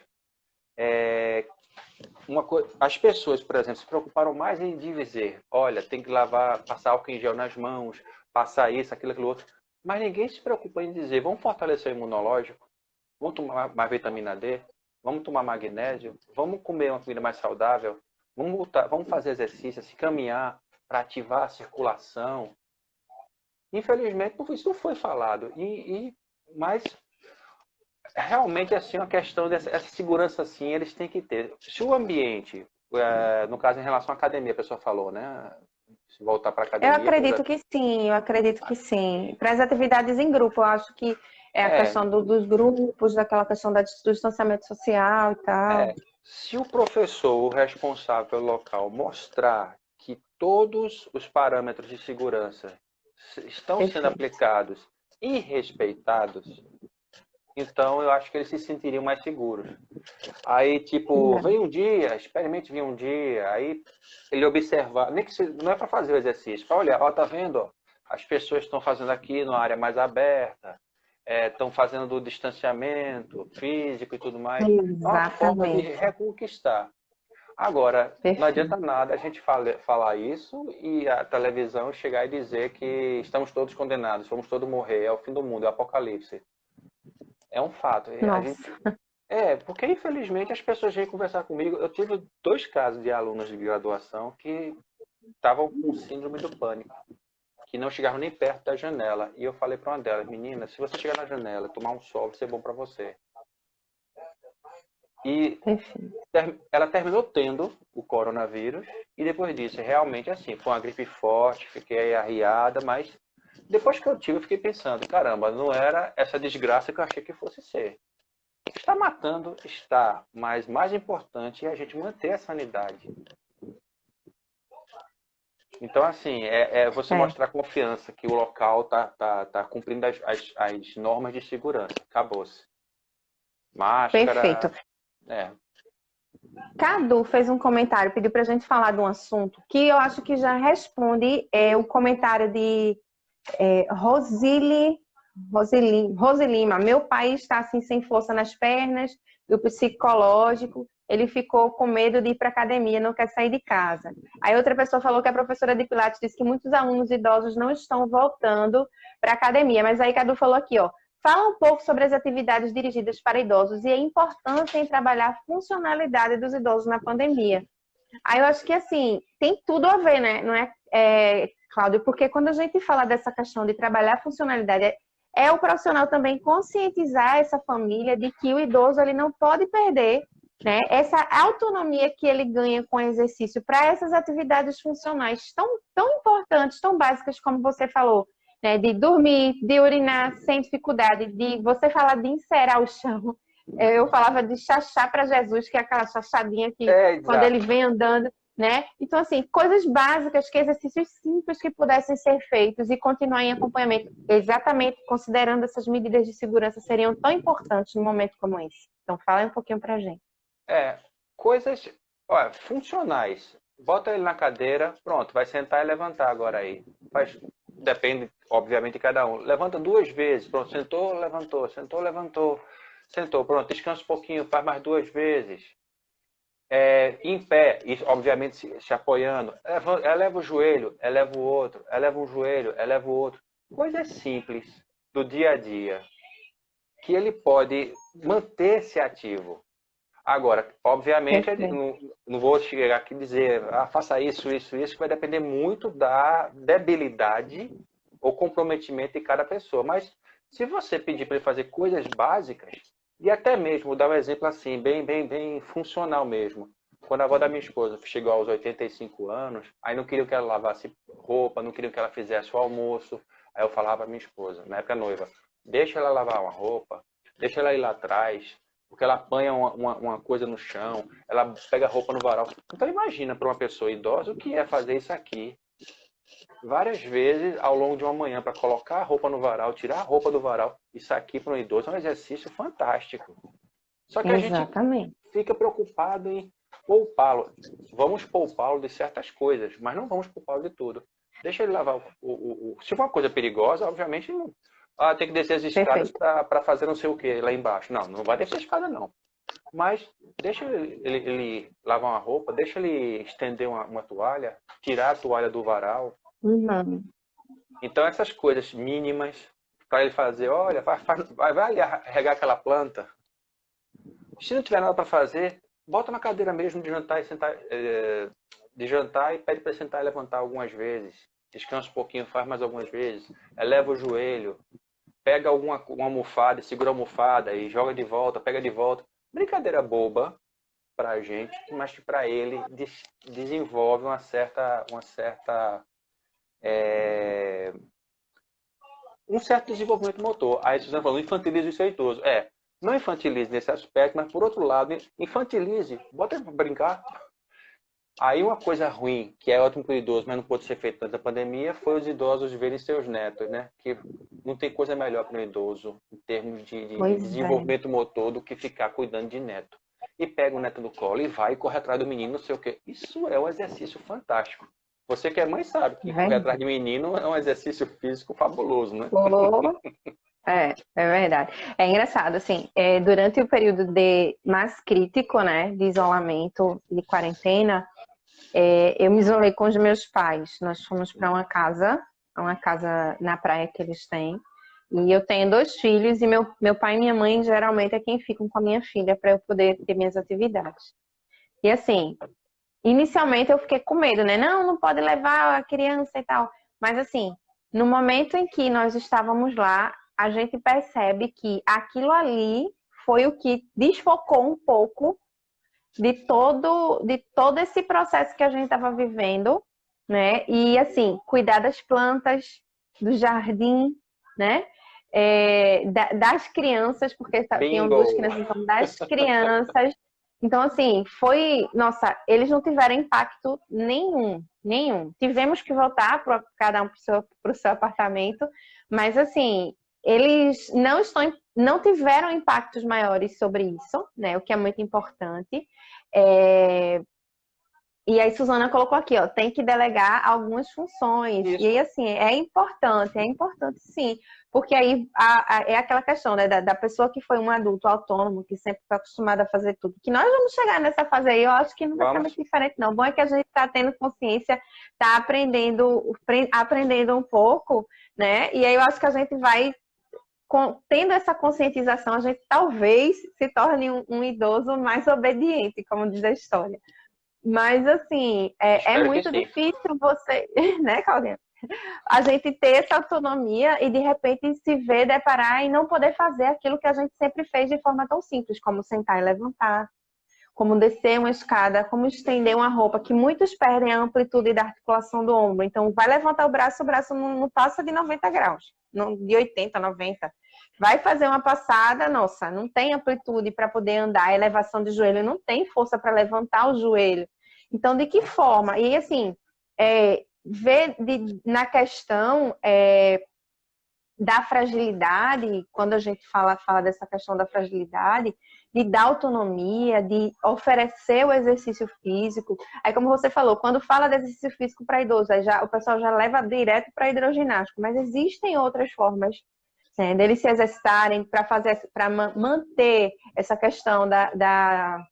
As pessoas, por exemplo, se preocuparam mais em dizer, olha, tem que lavar, passar álcool em gel nas mãos, passar isso, aquilo outro. Mas ninguém se preocupa em dizer, vamos fortalecer o imunológico, vamos tomar mais vitamina D, vamos tomar magnésio, vamos comer uma comida mais saudável, vamos fazer exercício, se caminhar para ativar a circulação. Infelizmente, isso não foi falado. Mas realmente assim uma questão dessa essa segurança assim eles têm que ter. Se o ambiente, no caso em relação à academia, a pessoa falou, né? Se voltar para a eu academia, acredito que sim, eu acredito que sim. Para as atividades em grupo, eu acho que é a é, questão dos grupos, daquela questão do distanciamento social e tal. se o professor, o responsável pelo local, mostrar que todos os parâmetros de segurança estão sendo Perfeito. aplicados e respeitados, então eu acho que eles se sentiriam mais seguros. Aí, tipo, Verdade. vem um dia, experimente vir um dia, aí ele observar, nem que não é para fazer o exercício, para olhar, ó, tá vendo? Ó, as pessoas estão fazendo aqui numa área mais aberta, estão fazendo o distanciamento físico e tudo mais. É uma forma de Exatamente. reconquistar. Agora, não Perfeito. adianta nada a gente falar isso e a televisão chegar e dizer que estamos todos condenados, vamos todos morrer, é o fim do mundo, é o apocalipse. É um fato. A gente Nossa, porque infelizmente as pessoas vêm conversar comigo. Eu tive 2 casos de alunos de graduação que estavam com síndrome do pânico, que não chegavam nem perto da janela. E eu falei para uma delas, menina, se você chegar na janela, tomar um sol, vai ser bom para você. E perfeito. ela terminou tendo o coronavírus e depois disso, realmente assim, foi uma gripe forte, fiquei arriada, mas depois que eu tive, eu fiquei pensando, caramba, não era essa desgraça que eu achei que fosse ser. Está matando, está, mas mais importante é a gente manter a sanidade. Então, assim, você É, mostrar confiança que o local tá cumprindo as normas de segurança. Acabou-se. perfeito. Máscara, é. Cadu fez um comentário, pediu para a gente falar de um assunto que eu acho que já responde o comentário de Rosilima. Meu pai está assim sem força nas pernas, do psicológico. Ele ficou com medo de ir para academia, não quer sair de casa. Aí outra pessoa falou que a professora de Pilates disse que muitos alunos idosos não estão voltando para academia. Mas aí Cadu falou aqui, ó, fala um pouco sobre as atividades dirigidas para idosos e a importância em trabalhar a funcionalidade dos idosos na pandemia. Aí eu acho que assim, tem tudo a ver, né? Não Cláudio? Porque quando a gente fala dessa questão de trabalhar a funcionalidade, é o profissional também conscientizar essa família de que o idoso ele não pode perder, né, essa autonomia que ele ganha com o exercício para essas atividades funcionais tão importantes, tão básicas como você falou, né, de dormir, de urinar sem dificuldade, de você falar de encerar o chão. Eu falava de chachá para Jesus, que é aquela chachadinha que quando ele Exato. vem andando, né? Então, assim, coisas básicas, que exercícios simples que pudessem ser feitos e continuar em acompanhamento, exatamente considerando essas medidas de segurança seriam tão importantes num momento como esse. Então, fala um pouquinho pra gente. É, coisas, olha, funcionais. Bota ele na cadeira, pronto, vai sentar e levantar agora aí. Depende, obviamente, de cada um. Levanta 2 vezes, pronto, sentou, levantou, sentou, levantou, sentou, pronto, descansa um pouquinho, faz mais 2 vezes. Em pé, e obviamente se apoiando, eleva o joelho, eleva o outro, eleva um joelho, eleva o outro. Coisas simples do dia a dia, que ele pode manter-se ativo. Agora, obviamente, Perfeito. não vou chegar aqui e dizer, faça isso, que vai depender muito da debilidade ou comprometimento de cada pessoa. Mas se você pedir para ele fazer coisas básicas, e até mesmo dar um exemplo assim, bem funcional mesmo. Quando a avó da minha esposa chegou aos 85 anos, aí não queriam que ela lavasse roupa, não queriam que ela fizesse o almoço. Aí eu falava para minha esposa, na época noiva, deixa ela lavar uma roupa, deixa ela ir lá atrás, porque ela apanha uma coisa no chão, ela pega a roupa no varal. Então imagina para uma pessoa idosa o que é fazer isso aqui. várias vezes ao longo de uma manhã para colocar a roupa no varal, tirar a roupa do varal. Isso aqui para um idoso é um exercício fantástico. Só que a gente Exatamente. fica preocupado em poupá-lo. Vamos poupá-lo de certas coisas, mas não vamos poupá-lo de tudo. Deixa ele lavar se for uma coisa perigosa, obviamente não. Ah, tem que descer as escadas Perfeito. para fazer não sei o que lá embaixo. Não, não vai descer a escada não. Mas deixa ele lavar uma roupa, deixa ele estender uma toalha, tirar a toalha do varal. Uhum. Então essas coisas mínimas para ele fazer, olha, vai ali regar aquela planta. Se não tiver nada para fazer, bota na cadeira mesmo de jantar e sentar, de jantar e pede para sentar e levantar algumas vezes. Descansa um pouquinho, faz mais algumas vezes. Eleva o joelho, pega uma almofada, segura a almofada e joga de volta, pega de volta. Brincadeira boba para a gente, mas que para ele desenvolve um certo desenvolvimento motor. Aí você falou, infantilize o seu idoso. Não infantilize nesse aspecto, mas por outro lado, infantilize, bota ele para brincar. Aí uma coisa ruim, que é ótimo para o idoso, mas não pôde ser feito antes da pandemia, foi os idosos verem seus netos, né? Que não tem coisa melhor para o idoso, em termos de Pois é. desenvolvimento motor, do que ficar cuidando de neto. E pega o neto no colo e vai e corre atrás do menino, não sei o quê. Isso é um exercício fantástico. Você que é mãe sabe que correr atrás de menino é um exercício físico fabuloso, né? Verdade. É verdade. É engraçado, assim, durante o período mais crítico, né, de isolamento, de quarentena, eu me isolei com os meus pais. Nós fomos para uma casa na praia que eles têm. E eu tenho 2 filhos e meu pai e minha mãe geralmente é quem ficam com a minha filha para eu poder ter minhas atividades. E assim, inicialmente eu fiquei com medo, né? Não, não pode levar a criança e tal. Mas assim, no momento em que nós estávamos lá, a gente percebe que aquilo ali foi o que desfocou um pouco de todo esse processo que a gente estava vivendo, né? E assim, cuidar das plantas, do jardim, né? Das crianças, porque tinham Bingo! 2 crianças, então das crianças. Então, assim, nossa, eles não tiveram impacto nenhum, nenhum. Tivemos que voltar para cada um para o seu apartamento, mas assim, eles não tiveram impactos maiores sobre isso, né? O que é muito importante. É, E aí, Suzana colocou aqui, ó, tem que delegar algumas funções. E aí, Isso. assim, é importante sim, porque aí é aquela questão, né, da pessoa que foi um adulto autônomo, que sempre foi acostumada a fazer tudo. Que nós vamos chegar nessa fase aí, eu acho que não vai ser Vamos. muito diferente, não. O bom é que a gente está tendo consciência, está aprendendo um pouco, né? E aí eu acho que a gente vai, tendo essa conscientização, a gente talvez se torne um idoso mais obediente, como diz a história. Mas, assim, é Espero que muito sim. difícil você, né, Claudinha? A gente ter essa autonomia e, de repente, se ver, deparar e não poder fazer aquilo que a gente sempre fez de forma tão simples, como sentar e levantar, como descer uma escada, como estender uma roupa, que muitos perdem a amplitude da articulação do ombro. Então, vai levantar o braço não passa de 90 graus, não, de 80, 90. Vai fazer uma passada, nossa, não tem amplitude para poder andar, elevação de joelho, não tem força para levantar o joelho. Então, de que forma? E assim, ver na questão da fragilidade, quando a gente fala dessa questão da fragilidade, de dar autonomia, de oferecer o exercício físico. Aí, como você falou, quando fala de exercício físico para idoso, aí o pessoal já leva direto para hidroginástica, mas existem outras formas, né, deles se exercitarem para manter essa questão da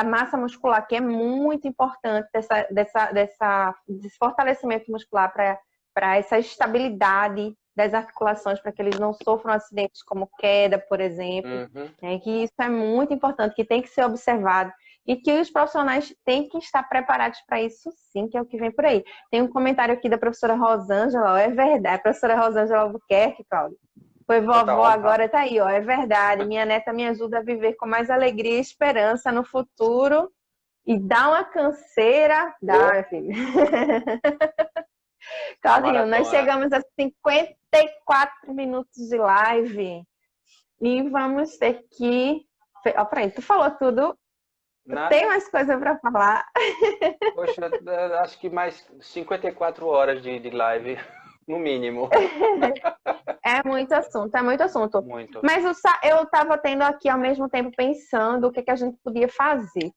massa muscular, que é muito importante, desse fortalecimento muscular para essa estabilidade das articulações, para que eles não sofram acidentes como queda, por exemplo, né, que isso é muito importante, que tem que ser observado e que os profissionais têm que estar preparados para isso sim, que é o que vem por aí. Tem um comentário aqui da professora Rosângela, é verdade, a professora Rosângela Albuquerque, Cláudio, foi Quanta vovó, honra. agora tá aí, ó, é verdade, minha neta me ajuda a viver com mais alegria e esperança no futuro e dá uma canseira, dá, minha filha. A Claudinho, nós maratona. chegamos a 54 minutos de live e vamos ter que... Ó, peraí, tu falou tudo Nada. Tem mais coisa para falar. Poxa, acho que mais 54 horas de live, no mínimo. É muito assunto, é muito assunto. Muito. Mas eu estava tendo aqui ao mesmo tempo pensando o que a gente podia fazer.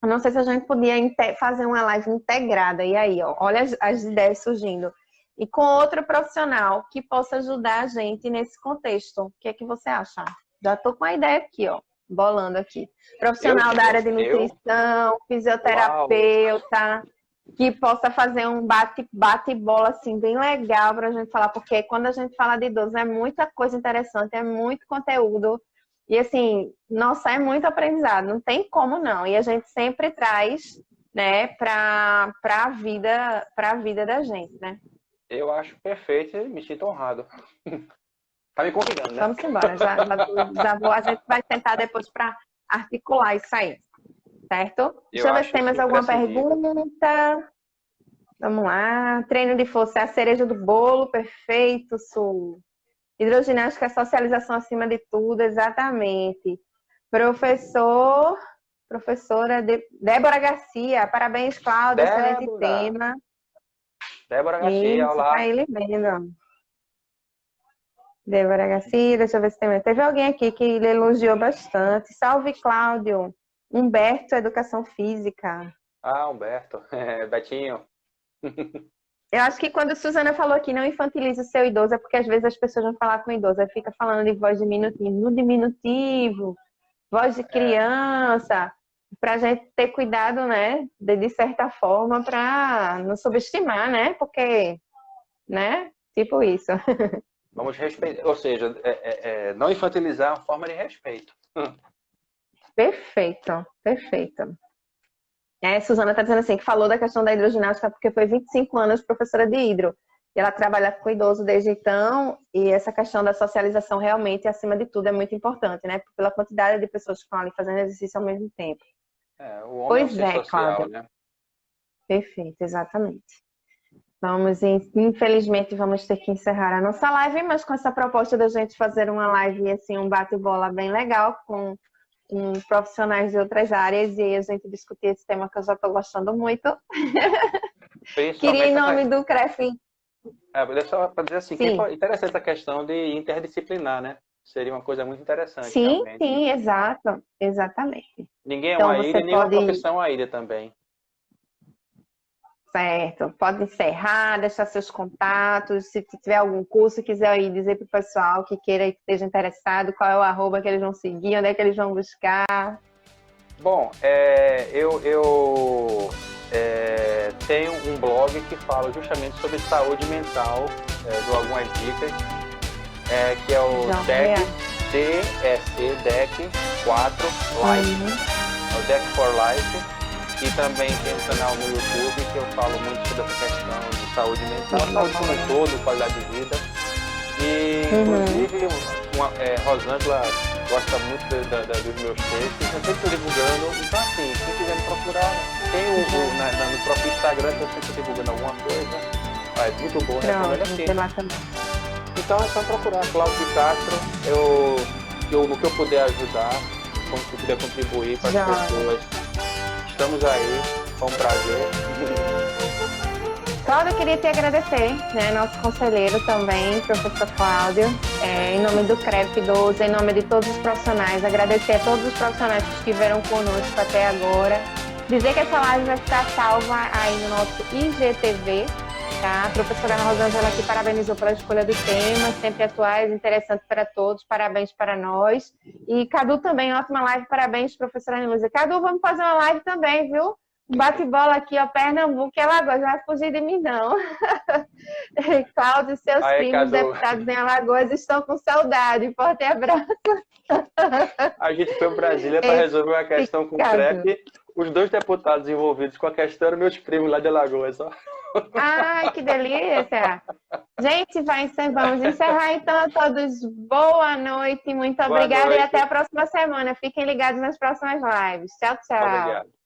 Eu não sei se a gente podia fazer uma live integrada. E aí, ó, olha as ideias surgindo. E com outro profissional que possa ajudar a gente nesse contexto. O que é que você acha? Já tô com a ideia aqui, ó, bolando aqui. Profissional da área de nutrição, fisioterapeuta, que possa fazer um bate-bola assim bem legal para a gente falar, porque quando a gente fala de idoso é muita coisa interessante, é muito conteúdo. E assim, nossa, é muito aprendizado, não tem como não. E a gente sempre traz, né, para a vida da gente, né? Eu acho perfeito e me sinto honrado. Tá me convidando, né? Vamos embora, já vou, a gente vai tentar depois para articular isso aí, certo? Deixa eu ver se tem mais alguma pergunta. Vamos lá. Treino de força é a cereja do bolo, perfeito, Sul. Hidroginástica é socialização acima de tudo, exatamente. Professora Débora Garcia, parabéns, Cláudia, excelente tema. Débora Garcia, olá. Tá ele vendo. Débora Garcia, deixa eu ver se tem. Teve alguém aqui que ele elogiou bastante. Salve, Cláudio. Humberto, Educação Física. Ah, Humberto. Betinho. Eu acho que quando a Suzana falou aqui, não infantilize o seu idoso, é porque às vezes as pessoas vão falar com o idoso, aí fica falando de voz diminutivo, no diminutivo, voz de criança, pra gente ter cuidado, né, de certa forma, pra não subestimar, né, porque, né, tipo isso. Vamos respeitar, ou seja, não infantilizar é uma forma de respeito. Perfeito, perfeito. Suzana está dizendo assim, que falou da questão da hidroginástica porque foi 25 anos professora de hidro. E ela trabalha com idoso desde então, e essa questão da socialização realmente, acima de tudo, é muito importante, né? Pela quantidade de pessoas que estão ali fazendo exercício ao mesmo tempo. O homem é um ser social, Cláudia. Né? Perfeito, exatamente. Infelizmente, vamos ter que encerrar a nossa live, mas com essa proposta da gente fazer uma live, assim, um bate-bola bem legal, com profissionais de outras áreas, e a gente discutir esse tema que eu já estou gostando muito. Queria, em nome do CREF... Só para dizer assim, que é interessante a questão de interdisciplinar, né? Seria uma coisa muito interessante. Sim, realmente. Sim, exato. Exatamente. Ninguém é uma ilha, nenhuma profissão é uma ilha também. Certo. Pode encerrar, deixar seus contatos. Se tiver algum curso, quiser aí dizer para o pessoal que queira e que esteja interessado, qual é o arroba que eles vão seguir, onde é que eles vão buscar. Bom, eu tenho um blog que fala justamente sobre saúde mental, dou algumas dicas, que é o DEC 4 Life. É o DEC 4 Life. E também tem um canal no YouTube que eu falo muito sobre essa questão de saúde mental, saúde como um todo, qualidade de vida. E, inclusive, Rosângela gosta muito dos meus textos, eu sempre estou divulgando. Então, assim, quem quiser me procurar, tem no próprio Instagram que eu sempre estou divulgando alguma coisa. É muito bom, né? Então, é só procurar Cláudio de Castro. No que eu puder ajudar, quando eu puder contribuir para as pessoas. Estamos aí, foi um prazer. Cláudio, eu queria te agradecer, né? Nosso conselheiro também, professor Cláudio, em nome do CREF 12, em nome de todos os profissionais, agradecer a todos os profissionais que estiveram conosco até agora. Dizer que essa live vai ficar salva aí no nosso IGTV, tá? A professora Rosângela aqui parabenizou pela escolha do tema, sempre atuais, interessante para todos, parabéns para nós. E Cadu também, ótima live, parabéns, professora Anilza. Cadu, vamos fazer uma live também, viu? Bate-bola aqui, ó, Pernambuco e Alagoas, não vai fugir de mim, não. Cláudio e seus primos, deputados em Alagoas, estão com saudade. Forte abraço. A gente foi para Brasília para resolver uma questão com o CREF. Os dois deputados envolvidos com a questão eram meus primos lá de Alagoas, ó. Ai, que delícia! Gente, vamos encerrar então a todos. Boa noite, muito obrigada e até a próxima semana. Fiquem ligados nas próximas lives. Tchau, tchau. Obrigado.